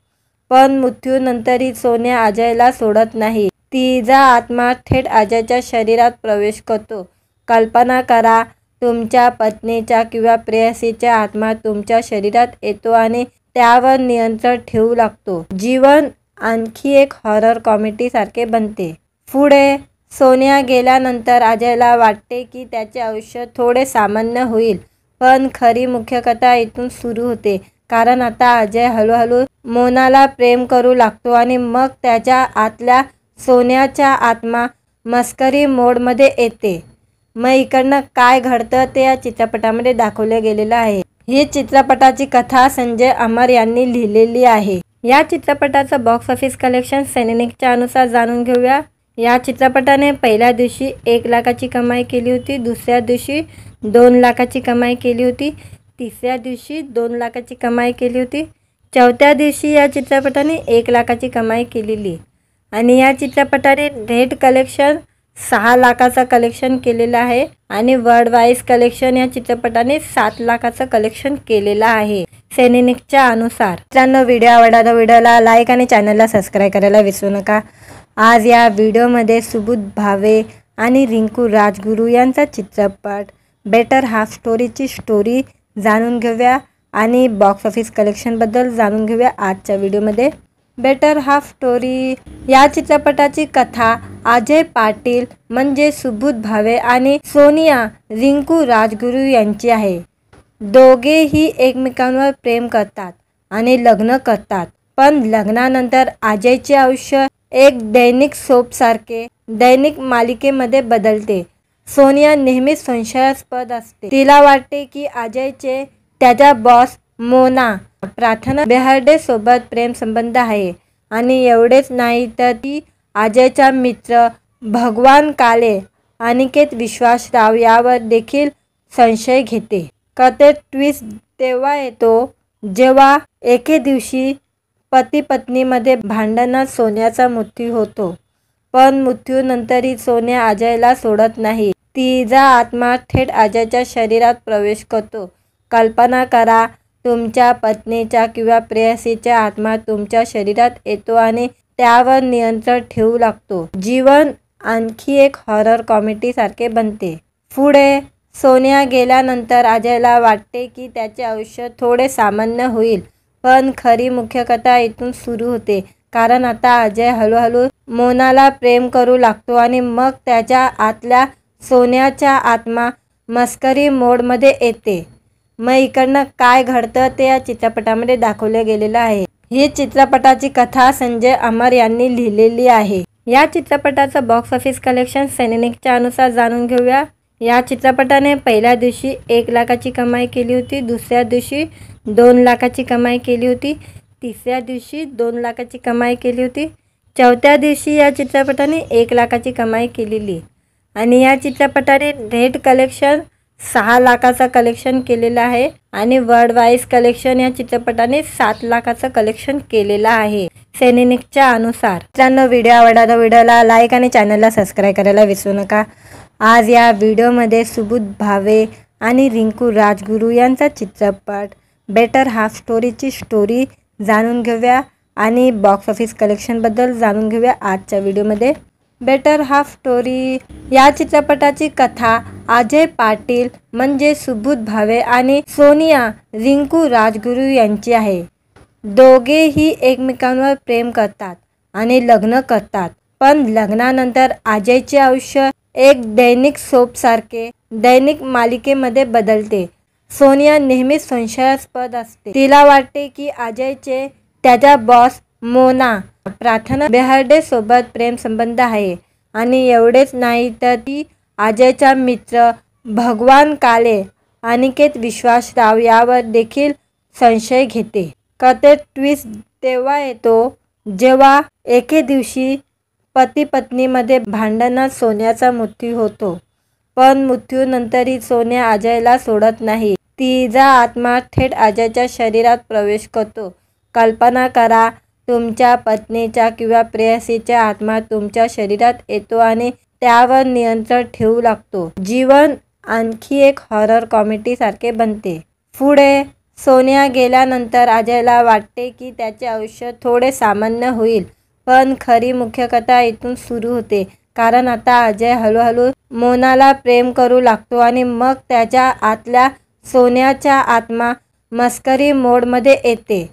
पण मृत्यूनंतरही सोन्या अजयला सोडत नाही. तिचा आत्मा थेट अजयच्या शरीरात प्रवेश करतो. कल्पना करा, तुमच्या पत्नीचा किंवा प्रेयसीचा आत्मा तुमच्या शरीरात येतो आणि त्यावर नियंत्रण ठेवू लागतो. जीवन आणखी एक हॉरर कॉमेडी सारखे बनते. पुढे सोनिया गेल्यानंतर अजयला वाटते की त्याचे आयुष्य थोडे सामान्य होईल, पण खरी मुख्य कथा इथून सुरू होते. कारण आता अजय हळूहळू मोनाला प्रेम करू लागतो आणि मग त्याच्या आतल्या सोन्याचा आत्मा मस्करी मोडमध्ये येते. मग इकडनं काय घडतं ते या चित्रपटामध्ये दाखवले गेलेलं आहे. ही चित्रपटाची कथा संजय अमर यांनी लिहिलेली आहे. या चित्रपटाचं बॉक्स ऑफिस कलेक्शन सैनिकच्या अनुसार जाणून घेऊया. या चित्रपटाने पहिल्या दिवशी 1 लाखाची कमाई केली होती, दुसऱ्या दिवशी 2 लाखाची कमाई केली होती, तिसऱ्या दिवशी 2 लाखाची कमाई केली होती, चौथ्या दिवशी या चित्रपटाने 1 लाखाची कमाई केलेली आणि या चित्रपटाने नेट कलेक्शन 6 लाखाचं कलेक्शन केलेलं आहे आणि वर्ल्ड वाईज कलेक्शन या चित्रपटाने 7 लाखाचं कलेक्शन केलेलं आहे सैनिकच्या अनुसार. मित्रांनो, व्हिडिओ आवडला तर व्हिडिओला लाईक आणि चॅनलला सबस्क्राईब करायला विसरू नका. आज या व्हिडिओमध्ये सुबोध भावे आणि रिंकू राजगुरू यांचा चित्रपट बेटर हाफ स्टोरीची स्टोरी जाणून घेऊया आणि बॉक्स ऑफिस कलेक्शनबद्दल जाणून घेऊया आजच्या व्हिडिओमध्ये. बेटर हाफ स्टोरी या चित्रपटाची कथा अजय पाटील म्हणजे सुबोध भावे आणि सोनिया रिंकू राजगुरू यांची आहे. दोघेही एकमेकांवर प्रेम करतात आणि लग्न करतात, पण लग्नानंतर अजयचे आयुष्य एक दैनिक सोपसारखे दैनिक मालिकेमध्ये बदलते. सोनिया नेहमीच संशयास्पद असते. तिला वाटते की अजयचे त्याच्या बॉस मोना प्रार्थना बेहर्डे सोबत प्रेम संबंध आहे आणि एवढेच नाही तर ती अजयचा मित्र भगवान काले अनिकेत विश्वासराव यावर देखील संशय घेते. कथेत ट्विस्ट तेव्हा येतो जेव्हा एके दिवशी पती पत्नीमध्ये भांडणात सोन्याचा मृत्यू होतो, पण मृत्यूनंतरही सोन्या अजयला सोडत नाही. तिचा आत्मा थेट अजयच्या शरीरात प्रवेश करतो. कल्पना करा, तुमच्या पत्नीचा किंवा प्रेयसीचा आत्मा तुमच्या शरीरात येतो आणि त्यावर नियंत्रण ठेवू लागतो. जीवन आणखी एक हॉरर कॉमेडी सारखे बनते. पुढे सोनिया गेल्यानंतर अजयला वाटते की त्याचे आयुष्य थोडे सामान्य होईल, पण खरी मुख्य कथा इथून सुरू होते. कारण आता अजय हळूहळू मोनाला प्रेम करू लागतो आणि मग त्याच्या आतल्या सोन्याचा आत्मा मस्करी मोडमध्ये येते. मग इकडनं काय घडतं ते या चित्रपटामध्ये दाखवले गेलेलं आहे. ही चित्रपटाची कथा संजय अमर यांनी लिहिलेली आहे. या चित्रपटाचं बॉक्स ऑफिस कलेक्शन सैनिकच्या अनुसार जाणून घेऊया. या चित्रपटाने पहिल्या दिवशी 1 लाखाची कमाई केली होती, दुसऱ्या दिवशी 2 लाखाची कमाई केली होती, तिसऱ्या दिवशी 2 लाखाची कमाई केली होती, चौथ्या दिवशी या चित्रपटाने 1 लाखाची कमाई केलेली आणि या चित्रपटाने नेट कलेक्शन 6 लाखाचं कलेक्शन केलेलं आहे आणि वर्ल्ड वाईज कलेक्शन या चित्रपटाने 7 लाखाचं कलेक्शन केलेलं आहे सैनिकच्या अनुसार. मित्रांनो, व्हिडिओ आवडला तर व्हिडिओला लाईक आणि चॅनलला सबस्क्राईब करायला विसरू नका. आज या व्हिडिओमध्ये सुबोध भावे आणि रिंकू राजगुरू यांचा चित्रपट बेटर हाफ स्टोरीची स्टोरी जाणून घेऊया आणि बॉक्स ऑफिस कलेक्शनबद्दल जाणून घेऊया आजच्या व्हिडिओमध्ये. बेटर हाफ स्टोरी या चित्रपटाची कथा अजय पाटील म्हणजे सुबोध भावे आणि सोनिया रिंकू राजगुरू यांची आहे. दोघेही एकमेकांवर प्रेम करतात आणि लग्न करतात, पण लग्नानंतर अजयचे आयुष्य एक दैनिक सोपसारखे दैनिक मालिकेमध्ये बदलते. सोनिया नेहमीच संशयास्पद असते. तिला वाटते की अजयचे त्याच्या बॉस मोना प्रार्थना बेहर्डे सोबत प्रेम संबंध आहे आणि एवढेच नाही तर ती अजयचा मित्र भगवान काले अनिकेत विश्वासराव यावर देखील संशय घेते. कथेत ट्विस्ट तेव्हा येतो जेव्हा एके दिवशी पती पत्नीमध्ये भांडणात सोन्याचा मृत्यू होतो, पण मृत्यूनंतरही सोन्या अजयला सोडत नाही. तिचा आत्मा थेट अजयच्या शरीरात प्रवेश करतो. कल्पना करा, तुमच्या पत्नीचा किंवा प्रेयसीचा आत्मा तुमच्या शरीरात येतो आणि त्यावर नियंत्रण ठेवू लागतो. जीवन आणखी एक हॉरर कॉमेडी सारखे बनते. पुढे सोनिया गेल्यानंतर अजयला वाटते की त्याचे आयुष्य थोडे सामान्य होईल, पण खरी मुख्य कथा इथून सुरू होते. कारण आता अजय हळूहळू मोनाला प्रेम करू लागतो आणि मग त्याच्या आतल्या सोन्याचा आत्मा मस्करी मोडमध्ये येते.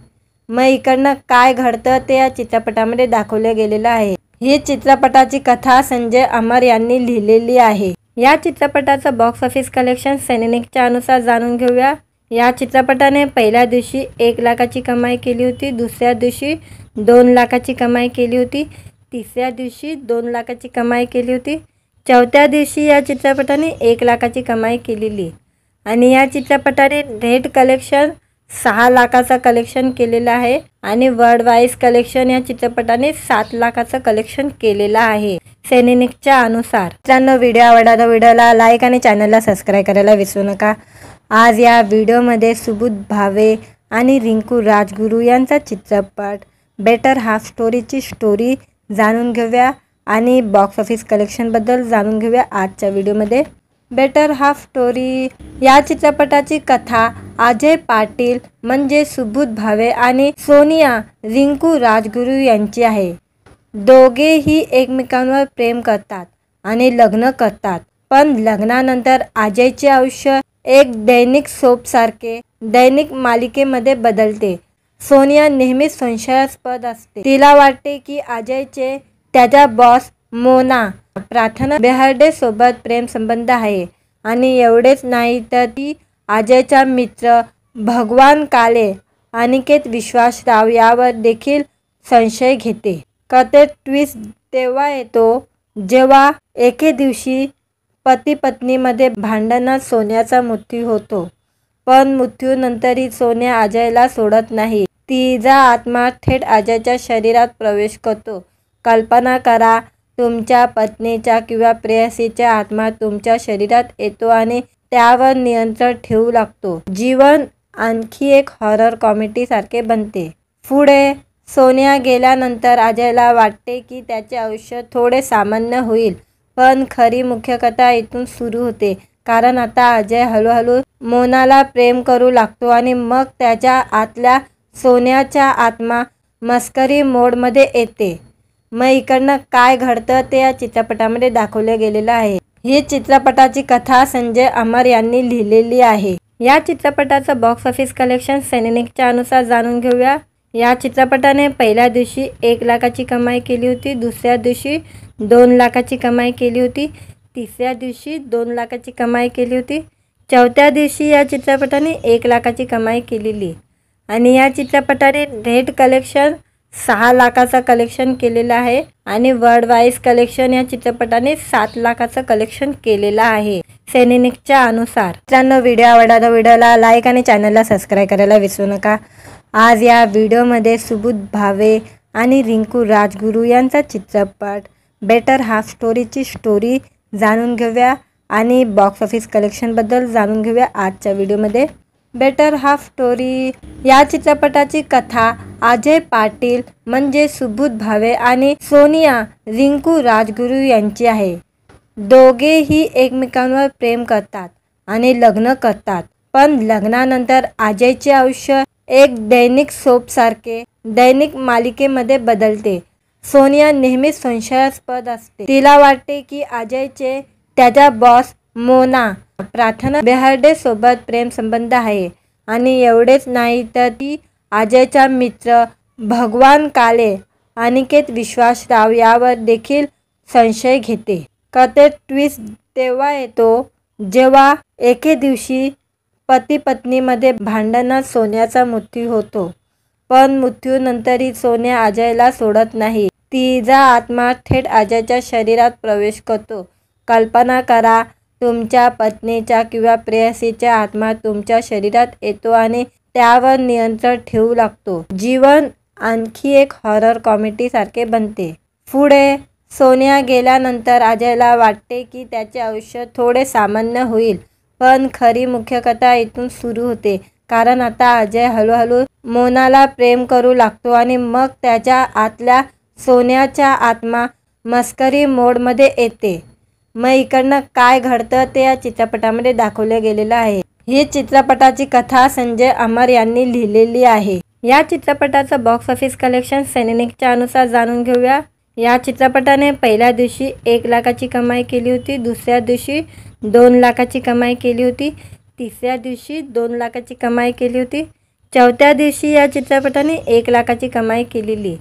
मग इकडनं काय घडतं ते या चित्रपटामध्ये दाखवले गेलेलं आहे. ही चित्रपटाची कथा संजय अमर यांनी लिहिलेली आहे। या चित्रपटाचं बॉक्स ऑफिस कलेक्शन सैनिकच्या अनुसार जाणून घेऊया। या चित्रपटाने पहिल्या दिवशी 1 लाखाची कमाई केली होती, दुसऱ्या दिवशी 2 लाखाची कमाई केली होती, तिसऱ्या दिवशी 2 लाखाची कमाई केली होती, चौथ्या दिवशी या चित्रपटाने 1 लाखाची कमाई केलेली आणि या चित्रपटाने नेट कलेक्शन 6 लाखाचा कलेक्शन केलेला आहे आणि वर्ल्ड वाईज कलेक्शन या चित्रपटाने 7 लाखाचं कलेक्शन केलेलं आहे सैनिकच्या अनुसार। मित्रांनो, व्हिडिओ आवडला तर व्हिडिओला लाईक आणि चॅनलला सबस्क्राईब करायला विसरू नका। आज या व्हिडिओमध्ये सुबोध भावे आणि रिंकू राजगुरू यांचा चित्रपट बेटर हाफ स्टोरीची स्टोरी जाणून घेऊया आणि बॉक्स ऑफिस कलेक्शनबद्दल जाणून घेऊया आजच्या व्हिडिओमध्ये। बेटर हाफ स्टोरी या चित्रपटाची कथा अजय पाटील म्हणजे सुबोध भावे आणि सोनिया रिंकू राजगुरू यांची आहे। दोघेही एकमेकांवर प्रेम करतात आणि लग्न करतात, पण लग्नानंतर अजयचे आयुष्य एक दैनिक सोपसारखे दैनिक मालिकेमध्ये बदलते। सोनिया नेहमीच संशयास्पद असते। तिला वाटते की अजयचे त्याच्या बॉस मोना प्रार्थना बेहर्डे सोबत प्रेम संबंध आहे आणि एवढेच नाही तर ती अजयचा मित्र भगवान काले अनिकेत विश्वासराव यावर देखील संशय घेते। कथेत ट्विस्ट तेव्हा येतो जेव्हा एके दिवशी पती पत्नीमध्ये भांडणात सोन्याचा मृत्यू होतो, पण मृत्यूनंतरही सोन्या अजयला सोडत नाही। तिचा आत्मा थेट अजयच्या शरीरात प्रवेश करतो। कल्पना करा, तुमच्या पत्नीचा किंवा प्रेयसीचा आत्मा तुमच्या शरीरात येतो आणि त्यावर नियंत्रण ठेवू लागतो। जीवन आणखी एक हॉरर कॉमेडी सारखे बनते। पुढे सोनिया गेल्यानंतर अजयला वाटते की त्याचे आयुष्य थोडे सामान्य होईल, पण खरी मुख्य कथा इथून सुरू होते, कारण आता अजय हळूहळू मोनाला प्रेम करू लागतो आणि मग त्याच्या आतल्या सोन्याचा आत्मा मस्करी मोडमध्ये येते। मग इकडनं काय घडतं ते या चित्रपटामध्ये दाखवले गेलेलं आहे। ही चित्रपटाची कथा संजय अमर यांनी लिहिलेली आहे। या चित्रपटाचं बॉक्स ऑफिस कलेक्शन सैनिकच्या अनुसार जाणून घेऊया। या चित्रपटाने पहिल्या दिवशी 1 लाखाची कमाई केली होती, दुसऱ्या दिवशी 2 लाखाची कमाई केली होती, तिसऱ्या दिवशी 2 लाखाची कमाई केली होती, चौथ्या दिवशी या चित्रपटाने 1 लाखाची कमाई केलेली आणि या चित्रपटाने नेट कलेक्शन 6 लाखाचा कलेक्शन केलेलं आहे आणि वर्ल्ड वाईज कलेक्शन या चित्रपटाने 7 लाखाचं कलेक्शन केलेलं आहे सैनिकच्या अनुसार। मित्रांनो, व्हिडिओ आवडला तर व्हिडिओला लाईक आणि चॅनलला सबस्क्राईब करायला विसरू नका। आज या व्हिडिओमध्ये सुबोध भावे आणि रिंकू राजगुरू यांचा चित्रपट बेटर हाफ स्टोरीची स्टोरी जाणून घेऊया आणि बॉक्स ऑफिस कलेक्शनबद्दल जाणून घेऊया आजच्या व्हिडिओमध्ये। बेटर हाफ स्टोरी या चित्रपटाची कथा अजय पाटील म्हणजे सुबोध भावे आणि सोनिया रिंकू राजगुरू यांची आहे। दोघेही एकमेकांवर प्रेम करतात आणि लग्न करतात, पण लग्नानंतर अजयचे आयुष्य एक दैनिक सोपसारखे दैनिक मालिकेमध्ये बदलते। सोनिया नेहमीच संशयास्पद असते। तिला वाटते की अजयचे त्याच्या बॉस मोना प्रार्थना बेहर्डे सोबत प्रेम संबंध आहे आणि एवढेच नाही तर ती अजयचा मित्र भगवान काले अनिकेत विश्वासराव यावर देखील संशय घेते। कथेत ट्विस्ट तेव्हा येतो जेव्हा एके दिवशी पती पत्नीमध्ये भांडणात सोन्याचा मृत्यू होतो, पण मृत्यूनंतरही सोन्या अजयला सोडत नाही। तिचा आत्मा थेट अजयच्या शरीरात प्रवेश करतो। कल्पना करा, तुमच्या पत्नीचा किंवा प्रेयसीचा आत्मा तुमच्या शरीरात येतो आणि त्यावर नियंत्रण ठेवू लागतो। जीवन आणखी एक हॉरर कॉमेडी सारखे बनते। पुढे सोनिया गेल्यानंतर अजयला वाटते की त्याचे आयुष्य थोडे सामान्य होईल, पण खरी मुख्य कथा इथून सुरू होते, कारण आता अजय हळूहळू मोनाला प्रेम करू लागतो आणि मग त्याच्या आतल्या सोन्याचा आत्मा मस्करी मोडमध्ये येते। मग इकडनं काय घडतं ते या चित्रपटामध्ये दाखवले गेलेलं आहे। ही चित्रपटाची कथा संजय अमर यांनी लिहिलेली आहे। या चित्रपटाचं बॉक्स ऑफिस कलेक्शन सैनिकच्या अनुसार जाणून घेऊया। या चित्रपटाने पहिल्या दिवशी 1 लाखाची कमाई केली होती, दुसऱ्या दिवशी 2 लाखाची कमाई केली होती, तिसऱ्या दिवशी 2 लाखाची कमाई केली होती, चौथ्या दिवशी या चित्रपटाने 1 लाखाची कमाई केलेली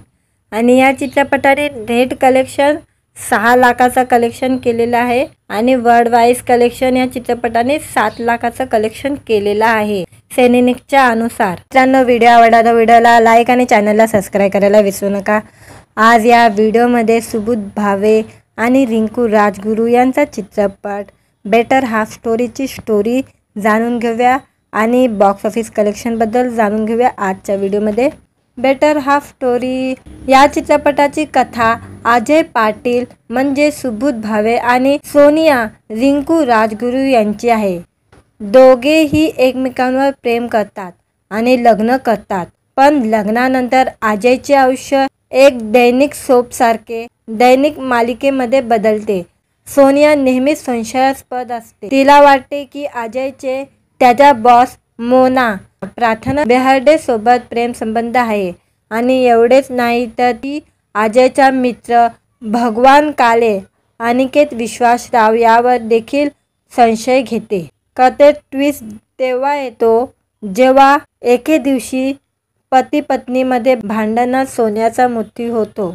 आणि या चित्रपटाने नेट कलेक्शन 6 लाखाचा कलेक्शन केलेलं आहे आणि वर्ल्ड वाईज कलेक्शन या चित्रपटाने 7 लाखाचं कलेक्शन केलेलं आहे सेनेनिकच्या अनुसार। मित्रांनो, व्हिडिओ आवडला तर व्हिडिओला लाईक आणि चॅनलला सबस्क्राईब करायला विसरू नका। आज या व्हिडिओमध्ये सुबोध भावे आणि रिंकू राजगुरू यांचा चित्रपट बेटर हाफ स्टोरीची स्टोरी जाणून घेऊया आणि बॉक्स ऑफिस कलेक्शनबद्दल जाणून घेऊया आजच्या व्हिडिओमध्ये। बेटर हाफ स्टोरी या चित्रपटाची कथा अजय पाटील म्हणजे सुबोध भावे आणि सोनिया रिंकू राजगुरू यांची आहे। दोघेही एकमेकांवर प्रेम करतात आणि लग्न करतात, पण लग्नानंतर अजयचे आयुष्य एक दैनिक सोपसारखे दैनिक मालिकेमध्ये बदलते। सोनिया नेहमीच संशयास्पद असते। तिला वाटते की अजयचे त्याच्या बॉस मोना प्रार्थना बेहर्डे सोबत प्रेम संबंध आहे आणि एवढेच नाही तर ती अजयचा मित्र भगवान काले अनिकेत विश्वासराव यावर देखील संशय घेते। कथेत ट्विस्ट तेव्हा येतो जेव्हा एके दिवशी पती पत्नीमध्ये भांडणात सोन्याचा मृत्यू होतो,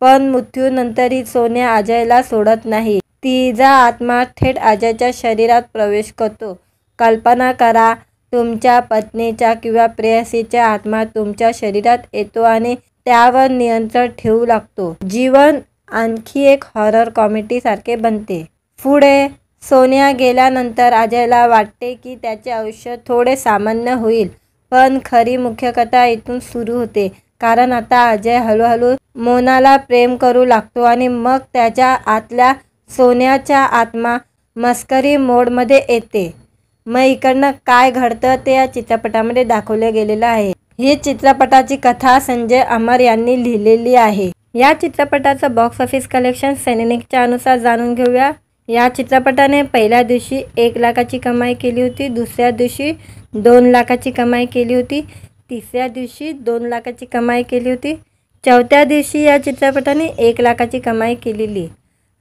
पण मृत्यूनंतरही सोन्या अजयला सोडत नाही। तिचा आत्मा थेट अजयच्या शरीरात प्रवेश करतो। कल्पना करा, तुमच्या पत्नीचा किंवा प्रेयसीचा आत्मा तुमच्या शरीरात येतो आणि त्यावर नियंत्रण ठेवू लागतो। जीवन आणखी एक हॉरर कॉमेडी सारखे बनते। पुढे सोनिया गेल्यानंतर अजयला वाटते की त्याचे आयुष्य थोडे सामान्य होईल, पण खरी मुख्य कथा इथून सुरू होते, कारण आता अजय हळूहळू मोनाला प्रेम करू लागतो आणि मग त्याच्या आतल्या सोन्याचा आत्मा मस्करी मोडमध्ये येते। मग इकडनं काय घडतं ते या चित्रपटामध्ये दाखवले गेलेलं आहे। ही चित्रपटाची कथा संजय अमर यांनी लिहिलेली आहे। या चित्रपटाचं बॉक्स ऑफिस कलेक्शन सेनेनिकच्या अनुसार जाणून घेऊया। या चित्रपटाने पहिल्या दिवशी 1 लाखाची कमाई केली होती, दुसऱ्या दिवशी 2 लाखाची कमाई केली होती, तिसऱ्या दिवशी 2 लाखाची कमाई केली होती, चौथ्या दिवशी या चित्रपटाने 1 लाखाची कमाई केलेली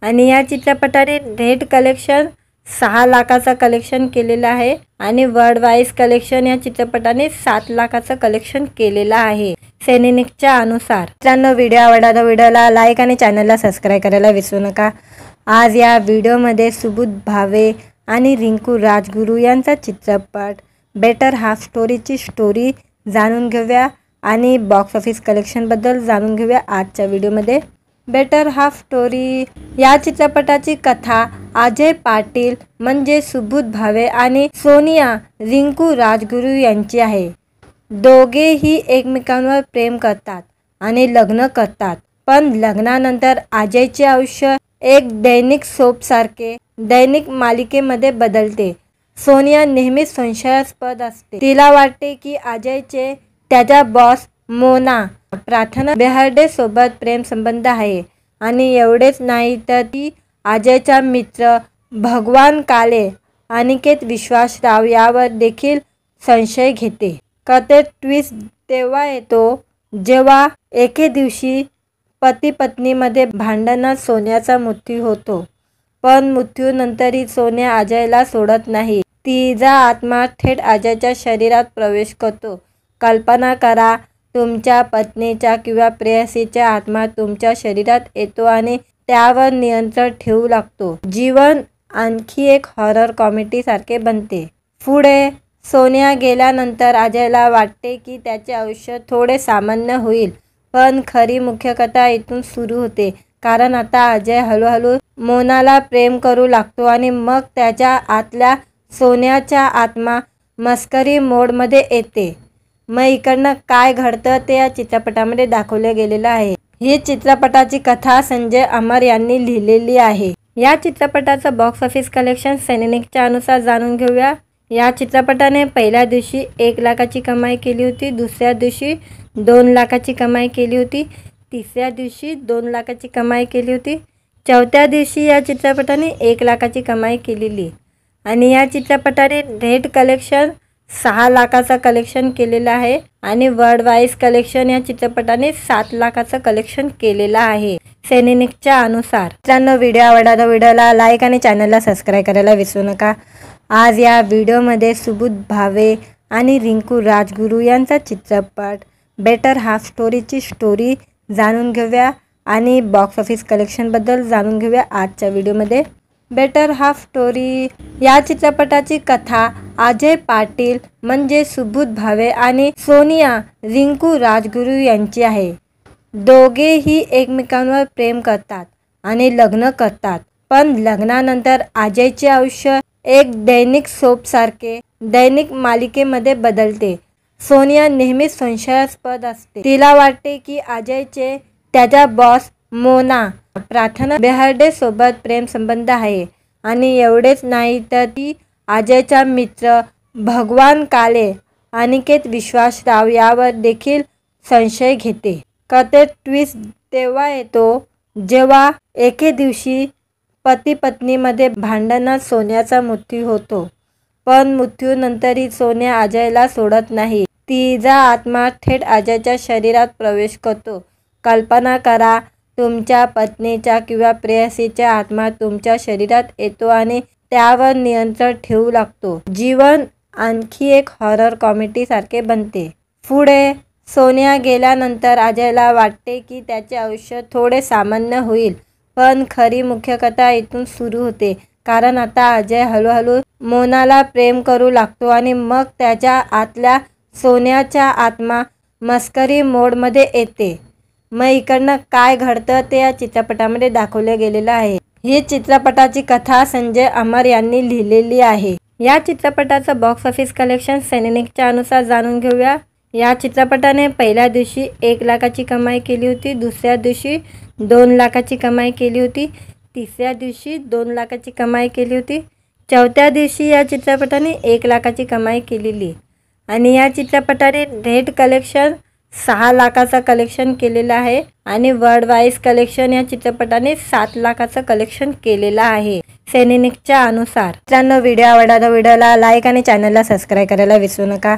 आणि या चित्रपटाने नेट कलेक्शन 6 लाखाचा कलेक्शन केलेलं आहे आणि वर्ल्ड वाईज कलेक्शन या चित्रपटाने 7 लाखाचं कलेक्शन केलेलं आहे सेनेनिकच्या अनुसार। मित्रांनो, व्हिडिओ आवडला तर व्हिडिओला लाईक आणि चॅनलला सबस्क्राईब करायला विसरू नका। आज या व्हिडिओमध्ये सुबोध भावे आणि रिंकू राजगुरू यांचा चित्रपट बेटर हाफ स्टोरीची स्टोरी जाणून घेऊया आणि बॉक्स ऑफिस कलेक्शनबद्दल जाणून घेऊया आजच्या व्हिडिओमध्ये। बेटर हाफ स्टोरी या चित्रपटाची कथा अजय पाटील म्हणजे सुबोध भावे आणि सोनिया रिंकू राजगुरू यांची आहे। दोघेही एकमेकांवर प्रेम करतात आणि लग्न करतात, पण लग्नानंतर अजयचे आयुष्य एक दैनिक सोपसारखे दैनिक मालिकेमध्ये बदलते। सोनिया नेहमीच संशयास्पद असते। तिला वाटते की अजयचे त्याच्या बॉस मोना प्रार्थना बेहर्डे सोबत प्रेम संबंध आहे आणि एवढेच नाही तर ती अजयचा मित्र भगवान काले अनिकेत विश्वासराव यावर देखील संशय घेते। कथेत ट्विस्ट तेव्हा येतो जेव्हा एके दिवशी पती पत्नीमध्ये भांडणात सोन्याचा मृत्यू होतो, पण मृत्यूनंतरही सोन्या अजयला सोडत नाही। तिचा आत्मा थेट अजयच्या शरीरात प्रवेश करतो। कल्पना करा, तुमच्या पत्नीचा किंवा प्रेयसीचा आत्मा तुमच्या शरीरात येतो आणि त्यावर नियंत्रण ठेवू लागतो। जीवन आणखी एक हॉरर कॉमेडी सारखे बनते। पुढे सोनिया गेल्यानंतर अजयला वाटते की त्याचे आयुष्य थोडे सामान्य होईल, पण खरी मुख्य कथा इथून सुरू होते, कारण आता अजय हळूहळू मोनाला प्रेम करू लागतो आणि मग त्याच्या आतल्या सोन्याचा आत्मा मस्करी मोडमध्ये येते। मग इकडनं काय घडतं ते या चित्रपटामध्ये दाखवले गेलेलं आहे। ही चित्रपटाची कथा संजय अमर यांनी लिहिलेली आहे। या चित्रपटाचं बॉक्स ऑफिस कलेक्शन सेनेनिकच्या अनुसार जाणून घेऊया। या चित्रपटाने पहिल्या दिवशी 1 लाखाची कमाई केली होती, दुसऱ्या दिवशी 2 लाखाची कमाई केली होती, तिसऱ्या दिवशी 2 लाखाची कमाई केली होती, चौथ्या दिवशी या चित्रपटाने 1 लाखाची कमाई केलेली आणि या चित्रपटाने नेट कलेक्शन 6 लाखाचा कलेक्शन केलेलं आहे आणि वर्ल्ड वाईज कलेक्शन या चित्रपटाने 7 लाखाचं कलेक्शन केलेलं आहे सेनेनिकच्या अनुसार। मित्रांनो, व्हिडिओ आवडला तर व्हिडिओला लाईक आणि चॅनलला सबस्क्राईब करायला विसरू नका। आज या व्हिडिओमध्ये सुबोध भावे आणि रिंकू राजगुरू यांचा चित्रपट बेटर हाफ स्टोरीची स्टोरी जाणून घेऊया आणि बॉक्स ऑफिस कलेक्शनबद्दल जाणून घेऊया आजच्या व्हिडिओमध्ये। बेटर हाफ स्टोरी या चित्रपटाची कथा अजय पाटील म्हणजे सुबोध भावे आणि सोनिया रिंकू राजगुरू यांची आहे। दोघेही एकमेकांवर प्रेम करतात आणि लग्न करतात, पण लग्नानंतर अजयचे आयुष्य एक दैनिक सोपसारखे दैनिक मालिकेमध्ये बदलते। सोनिया नेहमीच संशयास्पद असते। तिला वाटते की अजयचे त्याच्या बॉस मोना प्रार्थना बेहर्डे सोबत प्रेम संबंध आहे आणि एवढेच नाही तर ती अजयचा मित्र भगवान काले अनिकेत विश्वासराव यावर देखील संशय घेते। कथेत ट्विस्ट तेव्हा येतो जेव्हा एके दिवशी पती पत्नीमध्ये भांडणात सोन्याचा मृत्यू होतो, पण मृत्यूनंतरही सोन्या अजयला सोडत नाही। तिचा आत्मा थेट अजयच्या शरीरात प्रवेश करतो। कल्पना करा, तुमच्या पत्नीचा किंवा प्रेयसीचा आत्मा तुमच्या शरीरात येतो आणि त्यावर नियंत्रण ठेवू लागतो। जीवन आणखी एक हॉरर कॉमेडी सारखे बनते। पुढे सोनिया गेल्यानंतर अजयला वाटते की त्याचे आयुष्य थोडे सामान्य होईल, पण खरी मुख्य कथा इथून सुरू होते, कारण आता अजय हळूहळू मोनाला प्रेम करू लागतो आणि मग त्याच्या आतल्या सोन्याचा आत्मा मस्करी मोडमध्ये येते। मग इकडनं काय घडतं ते या चित्रपटामध्ये दाखवले गेलेलं आहे। ही चित्रपटाची कथा संजय अमर यांनी लिहिलेली आहे। या चित्रपटाचं बॉक्स ऑफिस कलेक्शन सैनिकच्या अनुसार जाणून घेऊया। या चित्रपटाने पहिल्या दिवशी 1 लाखाची कमाई केली होती, दुसऱ्या दिवशी 2 लाखाची कमाई केली होती, तिसऱ्या दिवशी 2 लाखाची कमाई केली होती, चौथ्या दिवशी या चित्रपटाने 1 लाखाची कमाई केलेली आणि या चित्रपटाने नेट कलेक्शन 6 लाखाचा कलेक्शन केलेलं आहे आणि वर्ल्ड वाईज कलेक्शन या चित्रपटाने 7 लाखाचं कलेक्शन केलेलं आहे सैनिकच्या अनुसार। मित्रांनो, व्हिडिओ आवडला तर व्हिडिओला लाईक आणि चॅनलला सबस्क्राईब करायला विसरू नका।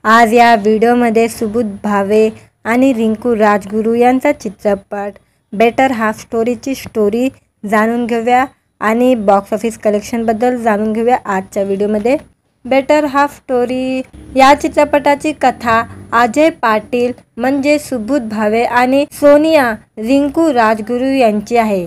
आज या व्हिडिओमध्ये सुबोध भावे आणि रिंकू राजगुरू यांचा चित्रपट बेटर हाफ स्टोरीची स्टोरी जाणून घेऊया आणि बॉक्स ऑफिस कलेक्शनबद्दल जाणून घेऊया आजच्या व्हिडिओमध्ये। बेटर हाफ स्टोरी या चित्रपटाची कथा अजय पाटील म्हणजे सुबोध भावे आणि सोनिया रिंकू राजगुरू यांची आहे।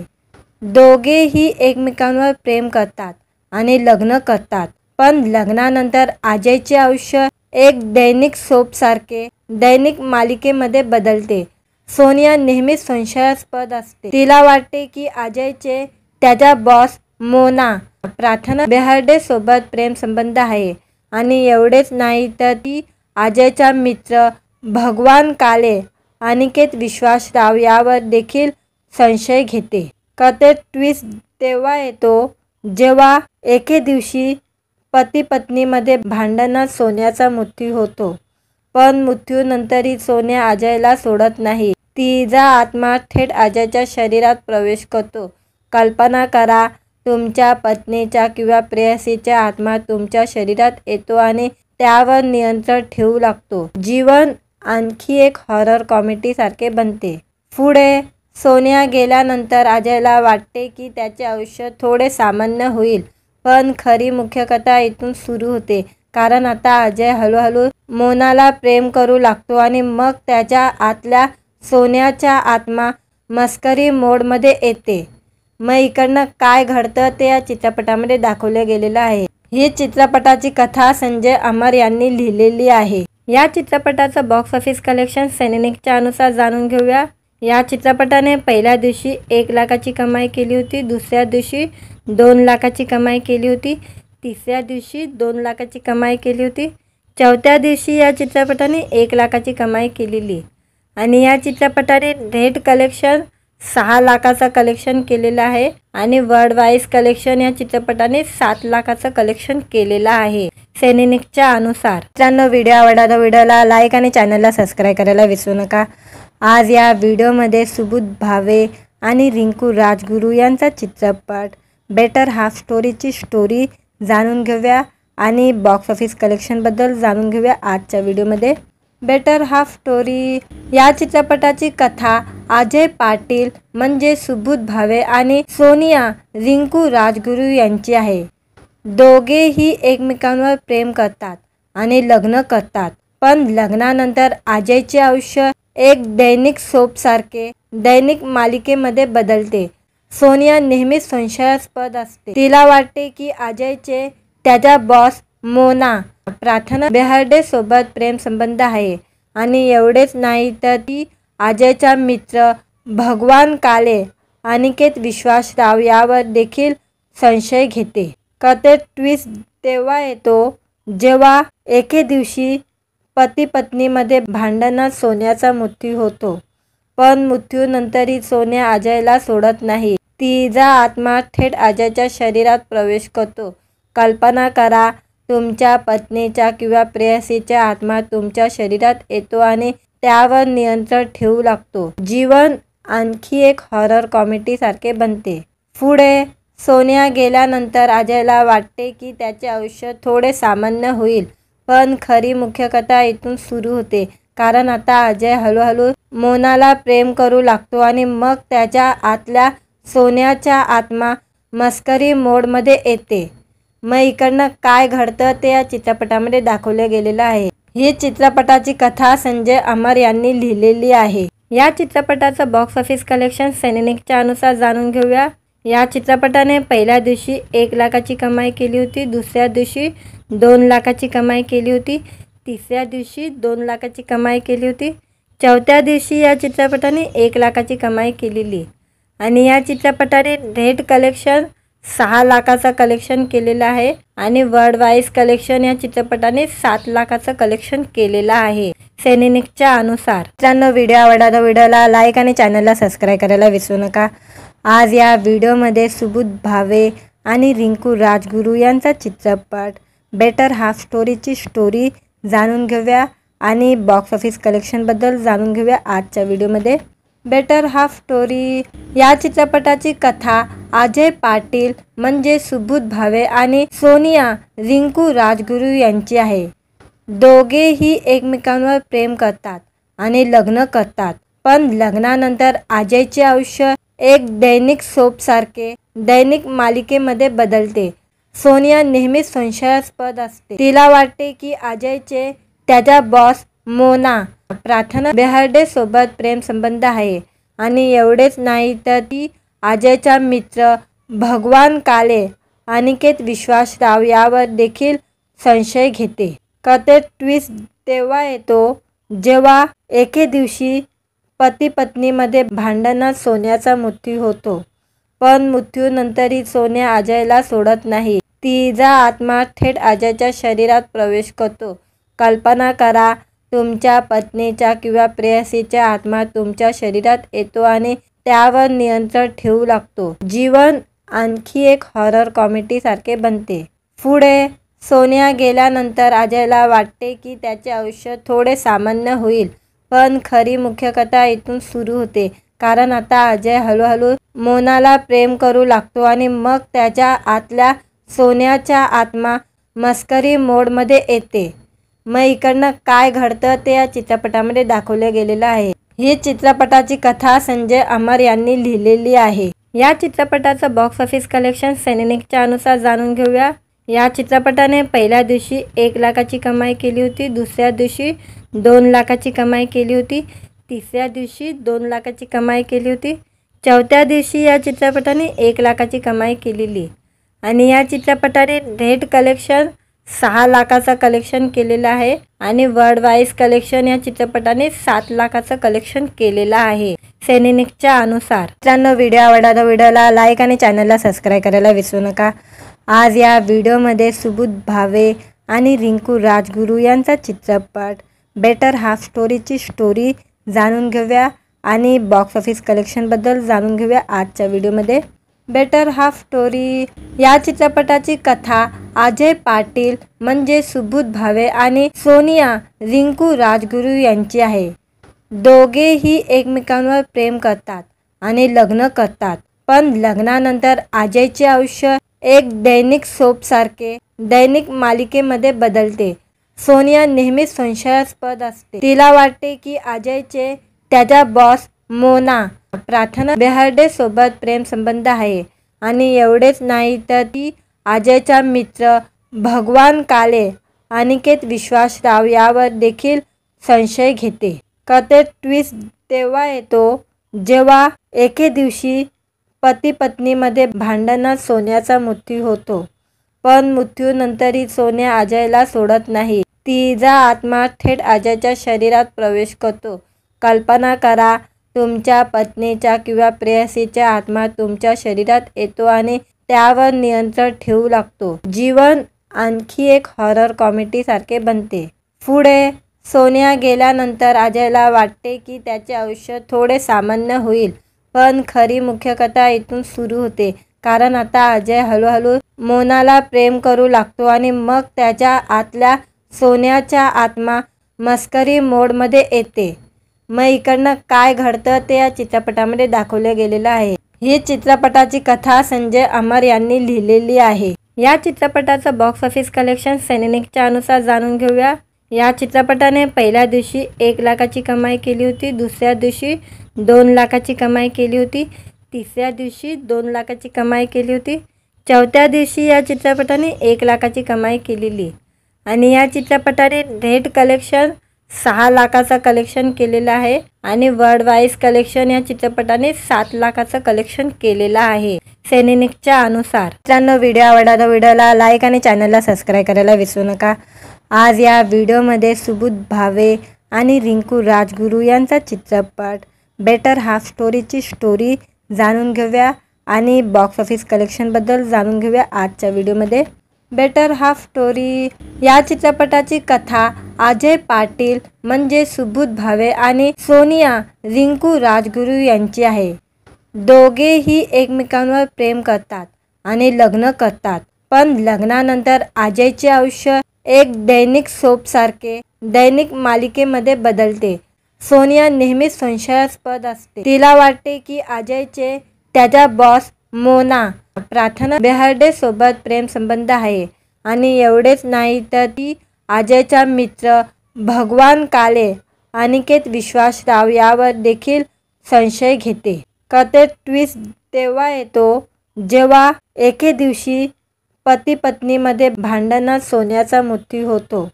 दोघेही एकमेकांवर प्रेम करतात आणि लग्न करतात, पण लग्नानंतर अजयचे आयुष्य एक दैनिक सोपसारखे दैनिक मालिकेमध्ये बदलते। सोनिया नेहमीच संशयास्पद असते। तिला वाटते की अजयचे त्याच्या बॉस मोना प्रार्थना बेहर्डे सोबत प्रेम संबंध आहे आणि एवढेच नाही तर ती अजयचा मित्र भगवान काले अनिकेत विश्वासराव यावर देखील संशय घेते। कथेत ट्विस्ट तेव्हा येतो जेव्हा एके दिवशी पती पत्नीमध्ये भांडणात सोन्याचा मृत्यू होतो, पण मृत्यूनंतरही सोन्या अजयला सोडत नाही। तिचा आत्मा थेट अजयच्या शरीरात प्रवेश करतो। कल्पना करा, तुमच्या पत्नीचा किंवा प्रेयसीचा आत्मा तुमच्या शरीरात येतो आणि त्यावर नियंत्रण ठेवू लागतो। जीवन आणखी एक हॉरर कॉमेडी सारखे बनते। पुढे सोनिया गेल्यानंतर अजयला वाटते की त्याचे आयुष्य थोडे सामान्य होईल, पण खरी मुख्य कथा इथून सुरू होते, कारण आता अजय हळूहळू मोनाला प्रेम करू लागतो आणि मग त्याच्या आतल्या सोन्याचा आत्मा मस्करी मोडमध्ये येते। मग इकडनं काय घडतं ते या चित्रपटामध्ये दाखवले गेलेलं आहे। ही चित्रपटाची कथा संजय अमर यांनी लिहिलेली आहे। या चित्रपटाचं बॉक्स ऑफिस कलेक्शन सैनिकच्या अनुसार जाणून घेऊया। या चित्रपटाने पहिल्या दिवशी 1 लाखाची कमाई केली होती, दुसऱ्या दिवशी 2 लाखाची कमाई केली होती, तिसऱ्या दिवशी 2 लाखाची कमाई केली होती, चौथ्या दिवशी या चित्रपटाने 1 लाखाची कमाई केलेली आणि या चित्रपटाने नेट कलेक्शन 6 लाखाचा कलेक्शन केलेलं आहे आणि वर्ल्ड वाईज कलेक्शन या चित्रपटाने 7 लाखाचं कलेक्शन केलेलं आहे सैनिकच्या अनुसार। मित्रांनो, व्हिडिओ आवडला तर व्हिडिओला लाईक आणि चॅनलला सबस्क्राईब करायला विसरू नका। आज या व्हिडिओमध्ये सुबोध भावे आणि रिंकू राजगुरू यांचा चित्रपट बेटर हाफ स्टोरीची स्टोरी जाणून घेऊया आणि बॉक्स ऑफिस कलेक्शनबद्दल जाणून घेऊया आजच्या व्हिडिओमध्ये। बेटर हाफ स्टोरी या चित्रपटाची कथा अजय पाटील म्हणजे सुबोध भावे आणि सोनिया रिंकू राजगुरू यांची आहे। दोघेही एकमेकांवर प्रेम करतात आणि लग्न करतात, पण लग्नानंतर अजयचे आयुष्य एक दैनिक सोपसारखे दैनिक मालिकेमध्ये बदलते. सोनिया नेहमीच संशयास्पद असते. तिला वाटते की अजयचे त्याच्या बॉस मोना प्रार्थना बेहर्डे सोबत प्रेमसंबंध आहे. आणि एवढेच नाही तर ती अजयचा मित्र भगवान काले अनिकेत विश्वासराव यावर देखील संशय घेते. कथेत ट्विस्ट तेव्हा येतो जेव्हा एके दिवशी पती पत्नीमध्ये भांडणात सोन्याचा मृत्यू होतो. पण मृत्यूनंतरही सोन्या अजयला सोडत नाही. तिचा आत्मा थेट अजयच्या शरीरात प्रवेश करतो. कल्पना करा, तुमच्या पत्नीचा किंवा प्रेयसीचा आत्मा तुमच्या शरीरात येतो आणि त्यावर नियंत्रण ठेवू लागतो. जीवन आणखी एक हॉरर कॉमेडी सारखे बनते. पुढे सोनिया गेल्यानंतर अजयला वाटते की त्याचे आयुष्य थोडे सामान्य होईल. पण खरी मुख्य कथा इथून सुरू होते. कारण आता अजय हळूहळू मोनाला प्रेम करू लागतो आणि मग त्याच्या आतल्या सोन्याचा आत्मा मस्करी मोडमध्ये येते. मग इकडनं काय घडतं ते या चित्रपटामध्ये दाखवले गेलेलं आहे. ही चित्रपटाची कथा संजय अमर यांनी लिहिलेली आहे. या चित्रपटाचं बॉक्स ऑफिस कलेक्शन सैनिकच्या अनुसार जाणून घेऊया. या चित्रपटाने पहिल्या दिवशी 1 लाखाची कमाई केली होती. दुसऱ्या दिवशी 2 लाखाची कमाई केली होती. तिसऱ्या दिवशी 2 लाखाची कमाई केली होती. चौथ्या दिवशी या चित्रपटाने 1 लाखाची कमाई केलेली. आणि या चित्रपटाने नेट कलेक्शन 6 लाखाचं कलेक्शन केलेलं आहे. आणि वर्ल्ड वाईज कलेक्शन या चित्रपटाने 7 लाखाचं कलेक्शन केलेलं आहे सैनिकच्या अनुसार. मित्रांनो, व्हिडिओ आवडला तर व्हिडिओला लाईक आणि चॅनलला सबस्क्राईब करायला विसरू नका. आज या व्हिडिओमध्ये सुबोध भावे आणि रिंकू राजगुरू यांचा चित्रपट बेटर हाफ स्टोरीची स्टोरी जाणून घेऊया आणि बॉक्स ऑफिस कलेक्शनबद्दल जाणून घेऊया आजच्या व्हिडिओमध्ये. बेटर हाफ स्टोरी या चित्रपटाची कथा अजय पाटील म्हणजे सुबोध भावे आणि सोनिया रिंकू राजगुरू यांची आहे. दोघेही एकमेकांवर प्रेम करतात आणि लग्न करतात. पण लग्नानंतर अजयचे आयुष्य एक दैनिक सोपसारखे दैनिक मालिकेमध्ये बदलते. सोनिया नेहमीच संशयास्पद असते. तिला वाटते की अजयचे त्याच्या बॉस मोना प्रार्थना बेहर्डे सोबत प्रेमसंबंध आहे. आणि एवढेच नाही तर ती अजयचा मित्र भगवान काले अनिकेत विश्वासराव यावर देखील संशय घेते. कथेत ट्विस्ट तेव्हा येतो जेव्हा एके दिवशी पती पत्नीमध्ये भांडणात सोन्याचा मृत्यू होतो. पण मृत्यूनंतरही सोन्या अजयला सोडत नाही. तिचा आत्मा थेट अजयच्या शरीरात प्रवेश करतो. कल्पना करा, तुमच्या पत्नीचा किंवा प्रेयसीचा आत्मा तुमच्या शरीरात येतो आणि त्यावर नियंत्रण ठेवू लागतो. जीवन आणखी एक हॉरर कॉमेडी सारखे बनते. पुढे सोनिया गेल्यानंतर अजयला वाटते की त्याचे आयुष्य थोडे सामान्य होईल. पण खरी मुख्य कथा इथून सुरू होते. कारण आता अजय हळूहळू मोनाला प्रेम करू लागतो आणि मग त्याच्या आतल्या सोन्याचा आत्मा मस्करी मोडमध्ये येते. मग इकडनं काय घडतं ते या चित्रपटामध्ये दाखवले गेलेलं आहे. ही चित्रपटाची कथा संजय अमर यांनी लिहिलेली आहे. या चित्रपटाचं बॉक्स ऑफिस कलेक्शन सैनिकच्या अनुसार जाणून घेऊया. या चित्रपटाने पहिल्या दिवशी 1 लाखाची कमाई केली होती. दुसऱ्या दिवशी 2 लाखाची कमाई केली होती. तिसऱ्या दिवशी 2 लाखाची कमाई केली होती. चौथ्या दिवशी या चित्रपटाने 1 लाखाची कमाई केलेली. आणि या चित्रपटाने नेट कलेक्शन 6 लाखाचं कलेक्शन केलेलं आहे. आणि वर्ल्ड वाईज कलेक्शन या चित्रपटाने 7 लाखाचं कलेक्शन केलेलं आहे सैनिकच्या अनुसार. मित्रांनो, व्हिडिओ आवडला तर व्हिडिओला लाईक आणि चॅनलला सबस्क्राईब करायला विसरू नका. आज या व्हिडिओमध्ये सुबोध भावे आणि रिंकू राजगुरू यांचा चित्रपट बेटर हाफ स्टोरीची स्टोरी जाणून घेऊया आणि बॉक्स ऑफिस कलेक्शनबद्दल जाणून घेऊया आजच्या व्हिडिओमध्ये. बेटर हाफ स्टोरी या चित्रपटाची कथा अजय पाटील म्हणजे सुबोध भावे आणि सोनिया रिंकू राजगुरू यांची आहे. दोघेही एकमेकांवर प्रेम करतात आणि लग्न करतात. पण लग्नानंतर अजयचे आयुष्य एक दैनिक सोपसारखे दैनिक मालिकेमध्ये बदलते. सोनिया नेहमीच संशयास्पद असते. तिला वाटते की अजयचे त्याच्या बॉस मोना प्रार्थना बेहर्डे सोबत प्रेमसंबंध आहे. आणि एवढेच नाही तर ती अजयचा मित्र भगवान काले अनिकेत विश्वासराव यावर देखील संशय घेते. कथेत ट्विस्ट तेव्हा येतो जेव्हा एके दिवशी पती पत्नीमध्ये भांडणात सोन्याचा मृत्यू होतो. पण मृत्यूनंतरही सोन्या अजयला सोडत नाही. तिचा आत्मा थेट अजयच्या शरीरात प्रवेश करतो. कल्पना करा, तुमच्या पत्नीचा किंवा प्रेयसीचा आत्मा तुमच्या शरीरात येतो आणि त्यावर नियंत्रण ठेवू लागतो. जीवन आणखी एक हॉरर कॉमेडी सारखे बनते. पुढे सोन्या गेल्यानंतर अजयला वाटते की त्याचे आयुष्य थोडे सामान्य होईल, पण खरी मुख्य कथा इथून सुरू होते. कारण आता अजय हळूहळू मोनाला प्रेम करू लागतो आणि मग त्याच्या आतल्या सोन्याचा आत्मा मस्करी मोडमध्ये येते. मग इकडनं काय घडतं ते या चित्रपटामध्ये दाखवले गेलेलं आहे. ही चित्रपटाची कथा संजय अमर यांनी लिहिलेली आहे. या चित्रपटाचं बॉक्स ऑफिस कलेक्शन सैनिकच्या अनुसार जाणून घेऊया. या चित्रपटाने पहिल्या दिवशी 1 लाखाची कमाई केली होती, दुसऱ्या दिवशी 2 लाखाची कमाई केली होती, तिसऱ्या दिवशी 2 लाखाची कमाई केली होती, चौथ्या दिवशी या चित्रपटाने 1 लाखाची कमाई केलेली आणि या चित्रपटाने नेट कलेक्शन 6 लाखाचा कलेक्शन केलेला आहे आणि वर्ल्ड वाईज कलेक्शन या चित्रपटाने 7 लाखाचं कलेक्शन केलेलं आहे सैनिकच्या अनुसार. मित्रांनो, व्हिडिओ आवडला तर व्हिडिओला लाईक आणि चॅनलला सबस्क्राईब करायला विसरू नका. आज या व्हिडिओमध्ये सुबोध भावे आणि रिंकू राजगुरू यांचा चित्रपट बेटर हाफ स्टोरीची स्टोरी जाणून घेऊया आणि बॉक्स ऑफिस कलेक्शनबद्दल जाणून घेऊया आजच्या व्हिडिओमध्ये. बेटर हाफ स्टोरी या चित्रपटाची कथा अजय पाटील म्हणजे सुबोध भावे आणि सोनिया रिंकू राजगुरू यांची आहे. दोघेही एकमेकांवर प्रेम करतात आणि लग्न करतात. पण लग्नानंतर अजयचे आयुष्य एक दैनिक सोपसारखे दैनिक मालिकेमध्ये बदलते. सोनिया नेहमीच संशयास्पद असते. तिला वाटते की अजयचे त्याच्या बॉस मोना प्रार्थना बेहर्डे सोबत प्रेमसंबंध आहे आणि एवढेच नाही तर ती अजयचा मित्र भगवान काले अनिकेत विश्वासराव यावर देखील संशय घेते. कथेत ट्विस्ट तेव्हा येतो जेव्हा एके दिवशी पती पत्नीमध्ये भांडणात सोन्याचा मृत्यू होतो.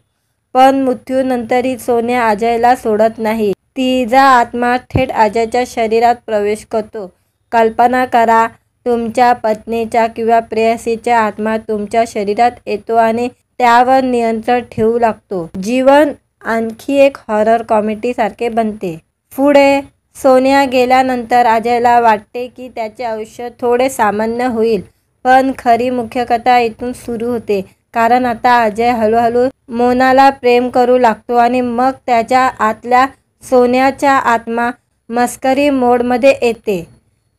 पण मृत्यूनंतरही सोन्या अजयला सोडत नाही. तिचा आत्मा थेट अजयच्या शरीरात प्रवेश करतो. कल्पना करा, तुमच्या पत्नीचा किंवा प्रेयसीचा आत्मा तुमच्या शरीरात येतो आणि त्यावर नियंत्रण ठेवू लागतो. जीवन आणखी एक हॉरर कॉमेडी सारखे बनते. पुढे सोन्या गेल्यानंतर अजयला वाटते की त्याचे आयुष्य थोडे सामान्य होईल, पण खरी मुख्य कथा इथून सुरू होते. कारण आता अजय हळूहळू मोनाला प्रेम करू लागतो आणि मग त्याच्या आतल्या सोन्याचा आत्मा मस्करी मोडमध्ये येते.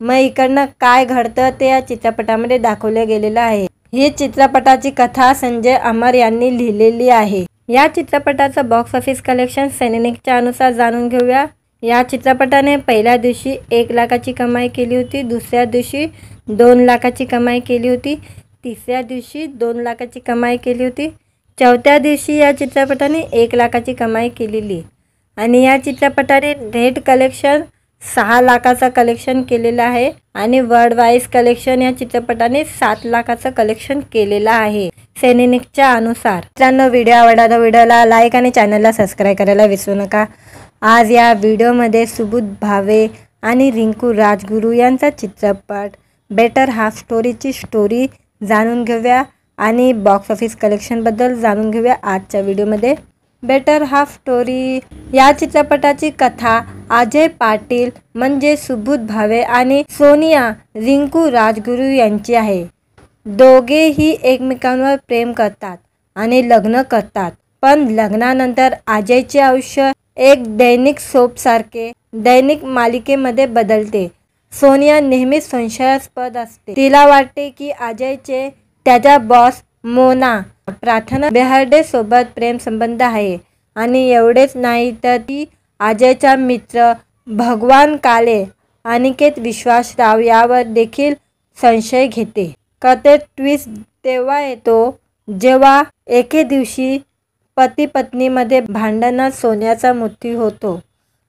मग इकडनं काय घडतं ते या चित्रपटामध्ये दाखवले गेलेलं आहे. ही चित्रपटाची कथा संजय अमर यांनी लिहिलेली आहे. या चित्रपटाचं बॉक्स ऑफिस कलेक्शन सैनिकच्या अनुसार जाणून घेऊया. या चित्रपटाने पहिल्या दिवशी 1 लाखाची कमाई केली होती, दुसऱ्या दिवशी 2 लाखाची कमाई केली होती, तिसऱ्या दिवशी 2 लाखाची कमाई केली होती, चौथ्या दिवशी या चित्रपटाने 1 लाखाची कमाई केलेली आणि या चित्रपटाने नेट कलेक्शन 6 लाखाचा कलेक्शन केलेलं आहे आणि वर्ल्ड वाईज कलेक्शन या चित्रपटाने 7 लाखाचं कलेक्शन केलेलं आहे सैनिकच्या अनुसार. मित्रांनो, व्हिडिओ आवडला तर व्हिडिओला लाईक आणि चॅनलला सबस्क्राईब करायला विसरू नका. आज या व्हिडिओमध्ये सुबोध भावे आणि रिंकू राजगुरू यांचा चित्रपट बेटर हाफ स्टोरीची स्टोरी जाणून घेऊया आणि बॉक्स ऑफिस कलेक्शनबद्दल जाणून घेऊया आजच्या व्हिडिओमध्ये. बेटर हाफ स्टोरी या चित्रपटाची कथा अजय पाटील म्हणजे सुबोध भावे आणि सोनिया रिंकू राजगुरू यांची आहे. दोघेही एकमेकांवर प्रेम करतात आणि लग्न करतात. पण लग्नानंतर अजयचे आयुष्य एक दैनिक सोपसारखे दैनिक मालिकेमध्ये बदलते. सोनिया नेहमीच संशयास्पद असते. तिला वाटते की अजयचे त्याच्या बॉस मोना प्रार्थना बेहर्डे सोबत प्रेमसंबंध आहे आणि एवढेच नाही तर ती अजयचा मित्र भगवान काले अनिकेत विश्वासराव यावर देखील संशय घेते. कथेत ट्विस्ट तेव्हा येतो जेव्हा एके दिवशी पती पत्नीमध्ये भांडणात सोन्याचा मृत्यू होतो.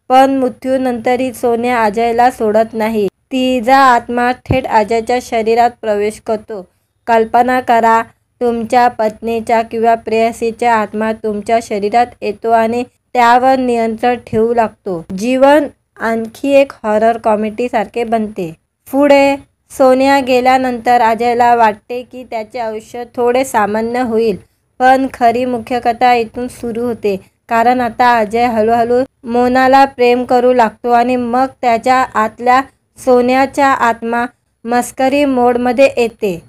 पण मृत्यूनंतरही सोन्या अजयला सोडत नाही. तिचा आत्मा थेट अजयच्या शरीरात प्रवेश करतो. कल्पना करा, तुमच्या पत्नीचा किंवा प्रेयसीचा आत्मा तुमच्या शरीरात येतो आणि त्यावर नियंत्रण ठेवू लागतो. जीवन आणखी एक हॉरर कॉमेडी सारखे बनते. पुढे सोनिया गेल्यानंतर अजयला वाटते की त्याचे आयुष्य थोडे सामान्य होईल, पण खरी मुख्य कथा इथून सुरू होते. कारण आता अजय हळूहळू मोनाला प्रेम करू लागतो आणि मग त्याच्या आतल्या सोन्याचा आत्मा मस्करी मोडमध्ये येते.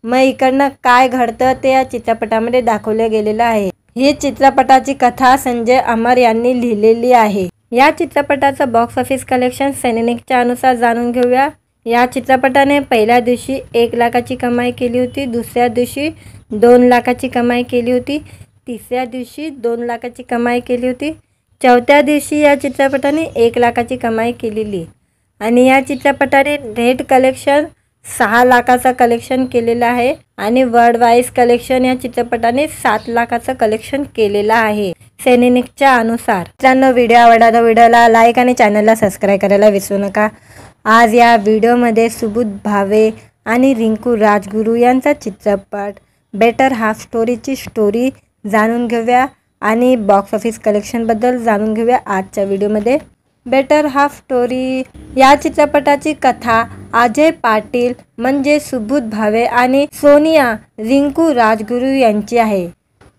मग इकडनं काय घडतं ते या चित्रपटामध्ये दाखवले गेलेलं आहे. ही चित्रपटाची कथा संजय अमर यांनी लिहिलेली आहे. या चित्रपटाचं बॉक्स ऑफिस कलेक्शन सैनिकच्या अनुसार जाणून घेऊया. या चित्रपटाने पहिल्या दिवशी 1 लाखाची कमाई केली होती, दुसऱ्या दिवशी 2 लाखाची कमाई केली होती, तिसऱ्या दिवशी 2 लाखाची कमाई केली होती, चौथ्या दिवशी या चित्रपटाने 1 लाखाची कमाई केलेली आणि या चित्रपटाने नेट कलेक्शन 6 लाखाचं कलेक्शन केलेलं आहे आणि वर्ल्ड वाईज कलेक्शन या चित्रपटाने 7 लाखाचं कलेक्शन केलेलं आहे सैनिकच्या अनुसार. मित्रांनो, व्हिडिओ आवडला तर व्हिडिओला लाईक आणि चॅनलला सबस्क्राईब करायला विसरू नका. आज या व्हिडिओमध्ये सुबोध भावे आणि रिंकू राजगुरू यांचा चित्रपट बेटर हाफ स्टोरीची स्टोरी जाणून घेऊया आणि बॉक्स ऑफिस कलेक्शनबद्दल जाणून घेऊया आजच्या व्हिडिओमध्ये. बेटर हाफ स्टोरी या चित्रपटाची कथा अजय पाटील म्हणजे सुबोध भावे आणि सोनिया रिंकू राजगुरू यांची आहे.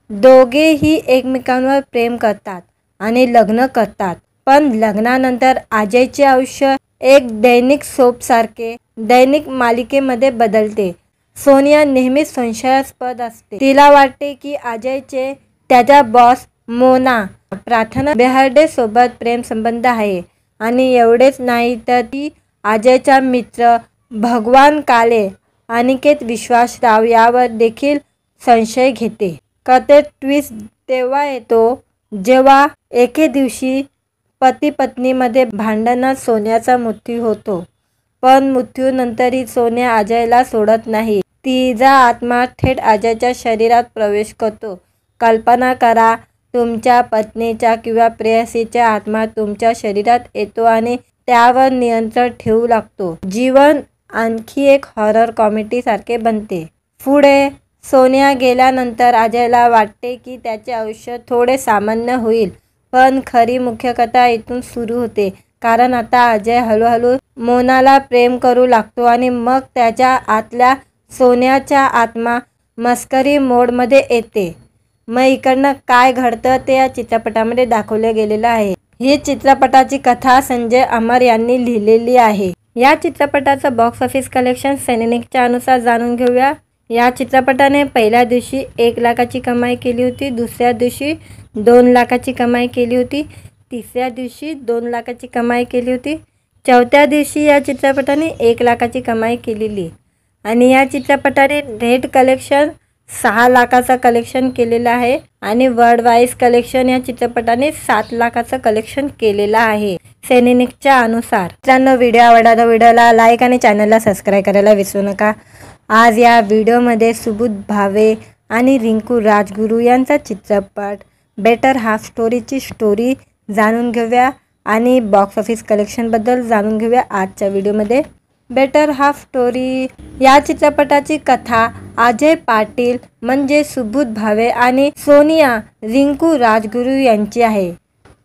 दोघेही एकमेकांवर प्रेम करतात आणि लग्न करतात, पण लग्नानंतर अजयचे आयुष्य एक दैनिक सोपसारखे दैनिक मालिकेमध्ये बदलते. सोनिया नेहमीच संशयास्पद असते. तिला वाटते की अजयचे त्याच्या बॉस मोना प्रार्थना बेहर्डे सोबत प्रेम संबंध आहे आणि एवढेच नाही तर ती अजयचा मित्र भगवान काले अनिकेत विश्वासराव यावर देखील संशय घेते. कथेत ट्विस्ट तेव्हा येतो जेव्हा एके दिवशी पती पत्नीमध्ये भांडणात सोन्याचा मृत्यू होतो, पण मृत्यूनंतरही सोन्या अजयला सोडत नाही. तिचा आत्मा थेट अजयच्या शरीरात प्रवेश करतो. कल्पना करा, तुमच्या पत्नीचा किंवा प्रेयसीचा आत्मा तुमच्या शरीरात येतो आणि त्यावर नियंत्रण ठेवू लागतो. जीवन आणखी एक हॉरर कॉमेडी सारखे बनते. पुढे सोनिया गेल्यानंतर अजयला वाटते की त्याचे आयुष्य थोडे सामान्य होईल, पण खरी मुख्य कथा इथून सुरू होते. कारण आता अजय हळूहळू मोनाला प्रेम करू लागतो आणि मग त्याच्या आतल्या सोन्याचा आत्मा मस्करी मोडमध्ये येते. मग इकडनं काय घडतं ते या चित्रपटामध्ये दाखवले गेलेलं आहे. ही चित्रपटाची कथा संजय अमर यांनी लिहिलेली आहे. या चित्रपटाचं बॉक्स ऑफिस कलेक्शन सैनिकच्या अनुसार जाणून घेऊया. या चित्रपटाने पहिल्या दिवशी 1 लाखाची कमाई केली होती, दुसऱ्या दिवशी 2 लाखाची कमाई केली होती, तिसऱ्या दिवशी 2 लाखाची कमाई केली होती, चौथ्या दिवशी या चित्रपटाने 1 लाखाची कमाई केलेली आणि या चित्रपटाने नेट कलेक्शन 6 लाखाचं कलेक्शन केलेलं आहे आणि वर्ल्ड वाईज कलेक्शन या चित्रपटाने 7 लाखाचं कलेक्शन केलेलं आहे सैनिकच्या अनुसार. मित्रांनो, व्हिडिओ आवडला तर व्हिडिओला लाईक आणि चॅनलला सबस्क्राईब करायला विसरू नका. आज या व्हिडिओमध्ये सुबोध भावे आणि रिंकू राजगुरू यांचा चित्रपट बेटर हाफ स्टोरीची स्टोरी जाणून घेऊया आणि बॉक्स ऑफिस कलेक्शनबद्दल जाणून घेऊया आजच्या व्हिडिओमध्ये. बेटर हाफ स्टोरी या चित्रपटाची कथा अजय पाटील म्हणजे सुबोध भावे आणि सोनिया रिंकू राजगुरू यांची आहे.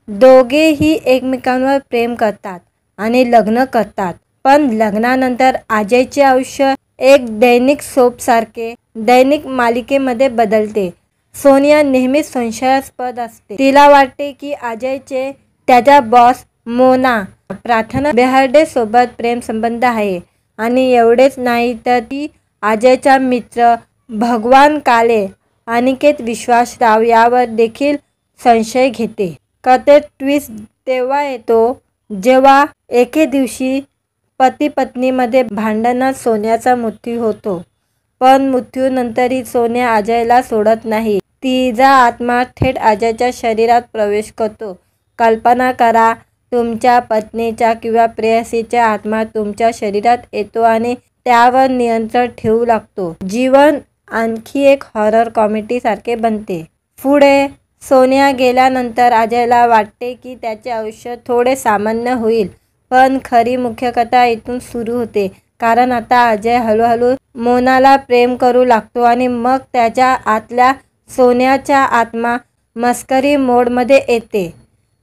दोघेही एकमेकांवर प्रेम करतात आणि लग्न करतात, पण लग्नानंतर अजयचे आयुष्य एक दैनिक सोपसारखे दैनिक मालिकेमध्ये बदलते. सोनिया नेहमीच संशयास्पद असते. तिला वाटते की अजयचे त्याच्या बॉस मोना प्रार्थना बेहर्डे सोबत प्रेम संबंध आहे आणि एवढेच नाही तर ती अजयचा मित्र भगवान काले अनिकेत विश्वासराव यावर देखील संशय घेते. कथेत ट्विस्ट तेव्हा येतो जेव्हा एके दिवशी पती पत्नीमध्ये भांडणात सोन्याचा मृत्यू होतो, पण मृत्यूनंतरही सोन्या अजयला सोडत नाही. तिचा आत्मा थेट अजयच्या शरीरात प्रवेश करतो. कल्पना करा, तुमच्या पत्नीचा किंवा प्रेयसीचा आत्मा तुमच्या शरीरात येतो आणि त्यावर नियंत्रण ठेवू लागतो. जीवन आणखी एक हॉरर कॉमेडी सारखे बनते. पुढे सोनिया गेल्यानंतर अजयला वाटते की त्याचे आयुष्य थोडे सामान्य होईल, पण खरी मुख्य कथा इथून सुरू होते. कारण आता अजय हळूहळू मोनाला प्रेम करू लागतो आणि मग त्याच्या आतल्या सोन्याचा आत्मा मस्करी मोडमध्ये येते.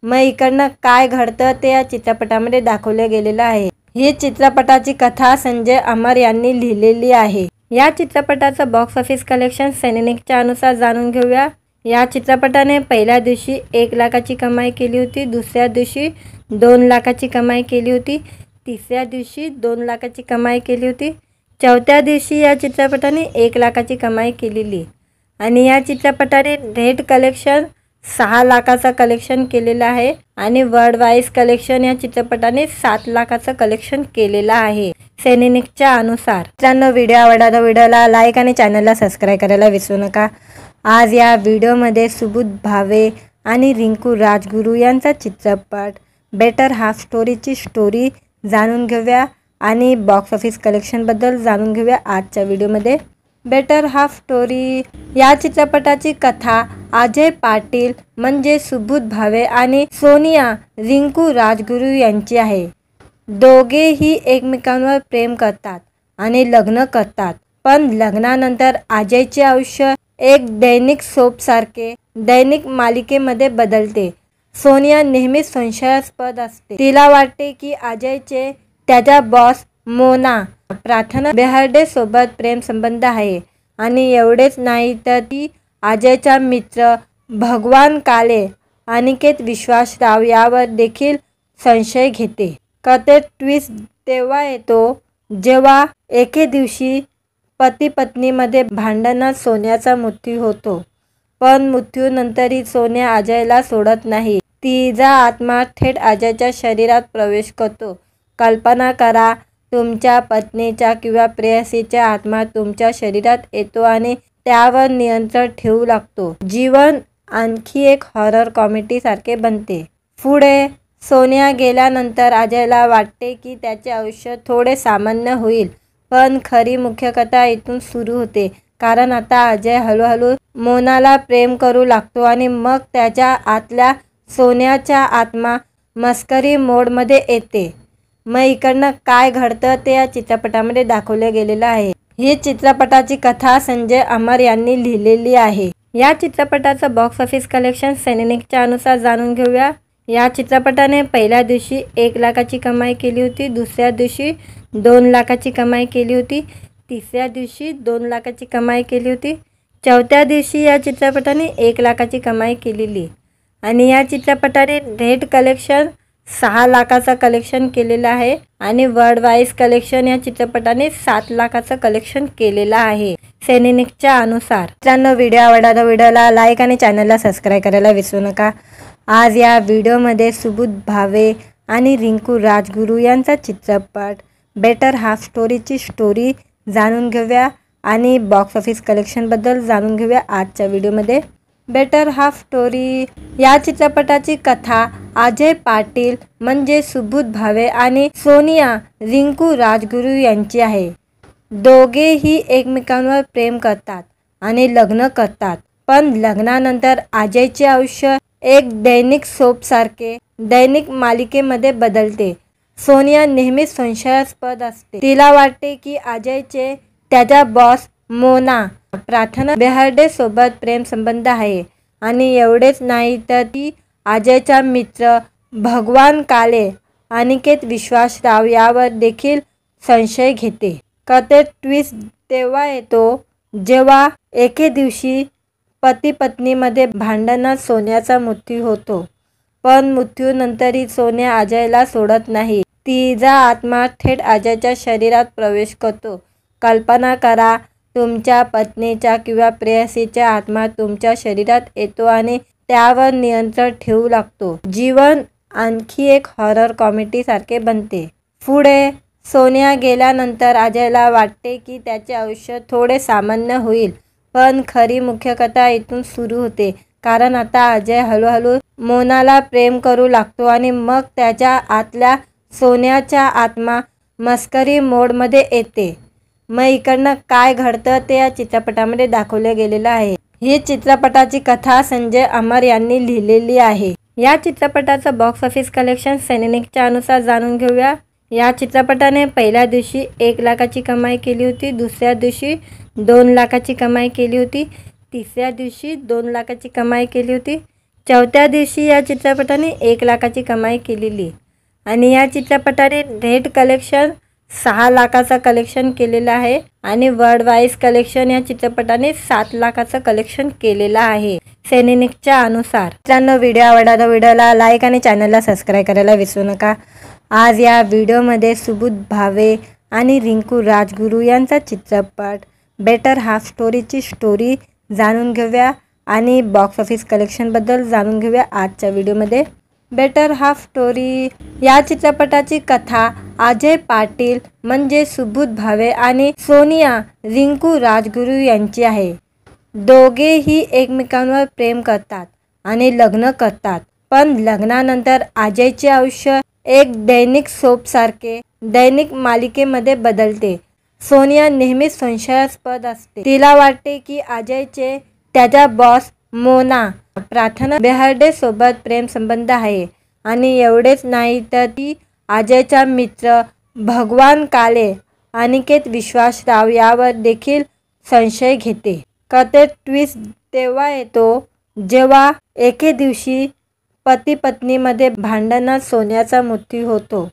मग इकडनं काय घडतं ते या चित्रपटामध्ये दाखवले गेलेलं आहे। ही चित्रपटाची कथा संजय अमर यांनी लिहिलेली आहे। या चित्रपटाचं बॉक्स ऑफिस कलेक्शन सैनिकच्या अनुसार जाणून घेऊया। या चित्रपटाने पहिल्या दिवशी 1 लाखाची कमाई केली होती, दुसऱ्या दिवशी 2 लाखाची कमाई केली होती, तिसऱ्या दिवशी 2 लाखाची कमाई केली होती, चौथ्या दिवशी या चित्रपटाने 1 लाखाची कमाई केलेली आणि या चित्रपटाने नेट कलेक्शन 6 लाखाचा कलेक्शन केलेला आहे आणि वर्ल्ड वाईज कलेक्शन या चित्रपटाने 7 लाखाचं कलेक्शन केलेलं आहे सैनिकच्या अनुसार। मित्रांनो, व्हिडिओ आवडला तर व्हिडिओला लाईक आणि चॅनलला सबस्क्राईब करायला विसरू नका। आज या व्हिडिओमध्ये सुबोध भावे आणि रिंकू राजगुरू यांचा चित्रपट बेटर हाफ स्टोरीची स्टोरी जाणून घेऊया आणि बॉक्स ऑफिस कलेक्शनबद्दल जाणून घेऊया आजच्या व्हिडिओमध्ये। बेटर हाफ स्टोरी या चित्रपटाची कथा अजय पाटील म्हणजे सुबोध भावे आणि सोनिया रिंकू राजगुरू यांची आहे। दोघेही एकमेकांवर प्रेम करतात आणि लग्न करतात, पण लग्नानंतर अजयचे आयुष्य एक दैनिक सोपसारखे दैनिक मालिकेमध्ये बदलते। सोनिया नेहमीच संशयास्पद असते। तिला वाटते की अजयचे त्याच्या बॉस मोना प्रार्थना बेहर्डे सोबत प्रेम संबंध आहे आणि एवढेच नाही तर ती अजयचा मित्र भगवान काले अनिकेत विश्वासराव यावर देखील संशय घेते। कथेत ट्विस्ट तेव्हा येतो जेव्हा एके दिवशी पती पत्नीमध्ये भांडणात सोन्याचा मृत्यू होतो, पण मृत्यूनंतरही सोन्या अजयला सोडत नाही। तिचा आत्मा थेट अजयच्या शरीरात प्रवेश करतो। कल्पना करा, तुमच्या पत्नीचा किंवा प्रेयसीचा आत्मा तुमच्या शरीरात येतो आणि त्यावर नियंत्रण ठेवू लागतो। जीवन आणखी एक हॉरर कॉमेडी सारखे बनते। पुढे सोनिया गेल्यानंतर अजयला वाटते की त्याचे आयुष्य थोडे सामान्य होईल, पण खरी मुख्य कथा इथून सुरू होते, कारण आता अजय हळूहळू मोनाला प्रेम करू लागतो आणि मग त्याच्या आतल्या सोन्याचा आत्मा मस्करी मोडमध्ये येते। मग इकडनं काय घडतं ते या चित्रपटामध्ये दाखवले गेलेलं आहे। ही चित्रपटाची कथा संजय अमर यांनी लिहिलेली आहे। या चित्रपटाचं बॉक्स ऑफिस कलेक्शन सैनिकच्या अनुसार जाणून घेऊया। या चित्रपटाने पहिल्या दिवशी 1 लाखाची कमाई केली होती, दुसऱ्या दिवशी 2 लाखाची कमाई केली होती, तिसऱ्या दिवशी 2 लाखाची कमाई केली होती, चौथ्या दिवशी या चित्रपटाने 1 लाखाची कमाई केलेली आणि या चित्रपटाने नेट कलेक्शन 6 लाखाचा कलेक्शन केलेलं आहे आणि वर्ल्ड वाईज कलेक्शन या चित्रपटाने 7 लाखाचं कलेक्शन केलेलं आहे सैनिकच्या अनुसार। मित्रांनो, व्हिडिओ आवडला तर व्हिडिओला लाईक आणि चॅनलला सबस्क्राईब करायला विसरू नका। आज या व्हिडिओमध्ये सुबोध भावे आणि रिंकू राजगुरू यांचा चित्रपट बेटर हाफ स्टोरीची स्टोरी जाणून घेऊया आणि बॉक्स ऑफिस कलेक्शनबद्दल जाणून घेऊया आजच्या व्हिडिओमध्ये। बेटर हाफ स्टोरी या चित्रपटाची कथा अजय पाटील म्हणजे सुबोध भावे आणि सोनिया रिंकू राजगुरू यांची आहे। दोघेही एकमेकांवर प्रेम करतात आणि लग्न करतात, पण लग्नानंतर अजयचे आयुष्य एक दैनिक सोपसारखे दैनिक मालिकेमध्ये बदलते। सोनिया नेहमीच संशयास्पद असते। तिला वाटते की अजयचे त्याच्या बॉस मोना प्रार्थना बेहर्डे सोबत प्रेम संबंध आहे आणि एवढेच नाही तर ती अजयचा मित्र भगवान काले अनिकेत विश्वासराव यावर देखील संशय घेते। कथेत ट्विस्ट तेव्हा येतो जेव्हा एके दिवशी पती पत्नीमध्ये भांडणात सोन्याचा मृत्यू होतो, पण मृत्यूनंतरही सोन्या अजयला सोडत नाही। तिचा आत्मा थेट अजयच्या शरीरात प्रवेश करतो। कल्पना करा, तुमच्या पत्नीचा किंवा प्रेयसीचा आत्मा तुमच्या शरीरात येतो आणि त्यावर नियंत्रण ठेवू लागतो। जीवन आणखी एक हॉरर कॉमेडी सारखे बनते। पुढे सोनिया गेल्यानंतर अजयला वाटते की त्याचे आयुष्य थोडे सामान्य होईल, पण खरी मुख्य कथा इथून सुरू होते, कारण आता अजय हळूहळू मोनाला प्रेम करू लागतो आणि मग त्याच्या आतल्या सोन्याचा आत्मा मस्करी मोडमध्ये येते। मग इकडनं काय घडतं ते या चित्रपटामध्ये दाखवले गेलेलं आहे। ही चित्रपटाची कथा संजय अमर यांनी लिहिलेली आहे। या चित्रपटाचं बॉक्स ऑफिस कलेक्शन सैनिकच्या अनुसार जाणून घेऊया। या चित्रपटाने पहिल्या दिवशी 1 लाखाची कमाई केली होती, दुसऱ्या दिवशी 2 लाखाची कमाई केली होती, तिसऱ्या दिवशी 2 लाखाची कमाई केली होती, चौथ्या दिवशी या चित्रपटाने 1 लाखाची कमाई केलेली आणि या चित्रपटाने नेट कलेक्शन 6 लाखाचा कलेक्शन केलेला आहे आणि वर्ल्ड वाईज कलेक्शन या चित्रपटाने 7 लाखाचं कलेक्शन केलेलं आहे सेनेनिकच्या अनुसार. मित्रांनो, व्हिडिओ आवडला तर व्हिडिओला लाईक आणि चॅनलला सबस्क्राईब करायला विसरू नका. आज या व्हिडिओमध्ये सुबोध भावे आणि रिंकू राजगुरू यांचा चित्रपट बेटर हाफ स्टोरीची स्टोरी जाणून घेऊया आणि बॉक्स ऑफिस कलेक्शनबद्दल जाणून घेऊया आजच्या व्हिडिओमध्ये. बेटर हाफ स्टोरी या चित्रपटाची कथा अजय पाटील म्हणजे सुबोध भावे आणि सोनिया रिंकू राजगुरू यांची आहे. दोघेही एकमेकांवर प्रेम करतात आणि लग्न करतात, पण लग्नानंतर अजयचे आयुष्य एक दैनिक सोपसारखे दैनिक मालिकेमध्ये बदलते. सोनिया नेहमीच संशयास्पद असते. तिला वाटते की अजयचे त्याचा बॉस मोना प्रार्थना बेहर्डे सोबत प्रेम संबंध आहे आणि एवढेच नाही तर ती अजयचा मित्र भगवान काले अनिकेत विश्वासराव यावर देखील संशय घेते. कथेत ट्विस्ट तेव्हा येतो जेव्हा एके दिवशी पती पत्नीमध्ये भांडणात सोन्याचा मृत्यू होतो,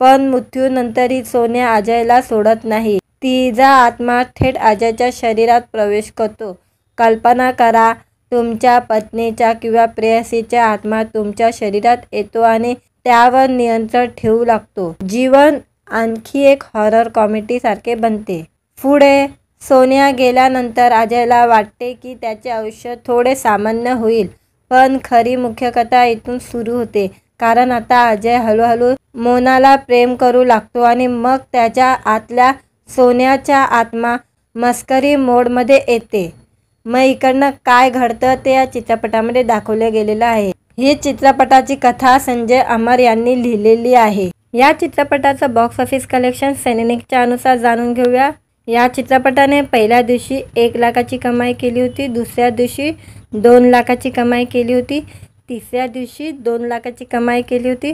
पण मृत्यूनंतरही सोन्या अजयला सोडत नाही. तिचा आत्मा थेट अजयच्या शरीरात प्रवेश करतो. कल्पना करा, तुमच्या पत्नीचा किंवा प्रेयसीचा आत्मा तुमच्या शरीरात येतो आणि त्यावर नियंत्रण ठेवू लागतो. जीवन आणखी एक हॉरर कॉमेडी सारखे बनते. पुढे सोनिया गेल्यानंतर अजयला वाटते की त्याचे आयुष्य थोडे सामान्य होईल, पण खरी मुख्य कथा इथून सुरू होते. कारण आता अजय हळूहळू मोनाला प्रेम करू लागतो आणि मग त्याच्या आतल्या सोन्याचा आत्मा मस्करी मोडमध्ये येते. मग इकडनं काय घडतं ते या चित्रपटामध्ये दाखवले गेलेलं आहे. ही चित्रपटाची कथा संजय अमर यांनी लिहिलेली आहे. या चित्रपटाचं बॉक्स ऑफिस कलेक्शन सेनेनिकच्या अनुसार जाणून घेऊया. या चित्रपटाने पहिल्या दिवशी 1 लाखाची कमाई केली होती, दुसऱ्या दिवशी 2 लाखाची कमाई केली होती, तिसऱ्या दिवशी 2 लाखाची कमाई केली होती,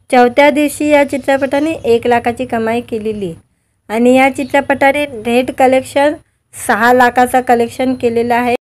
चौथ्या दिवशी या चित्रपटाने 1 लाखाची कमाई केलेली आणि या चित्रपटाने नेट कलेक्शन 6 लाखाचा कलेक्शन केलेलं आहे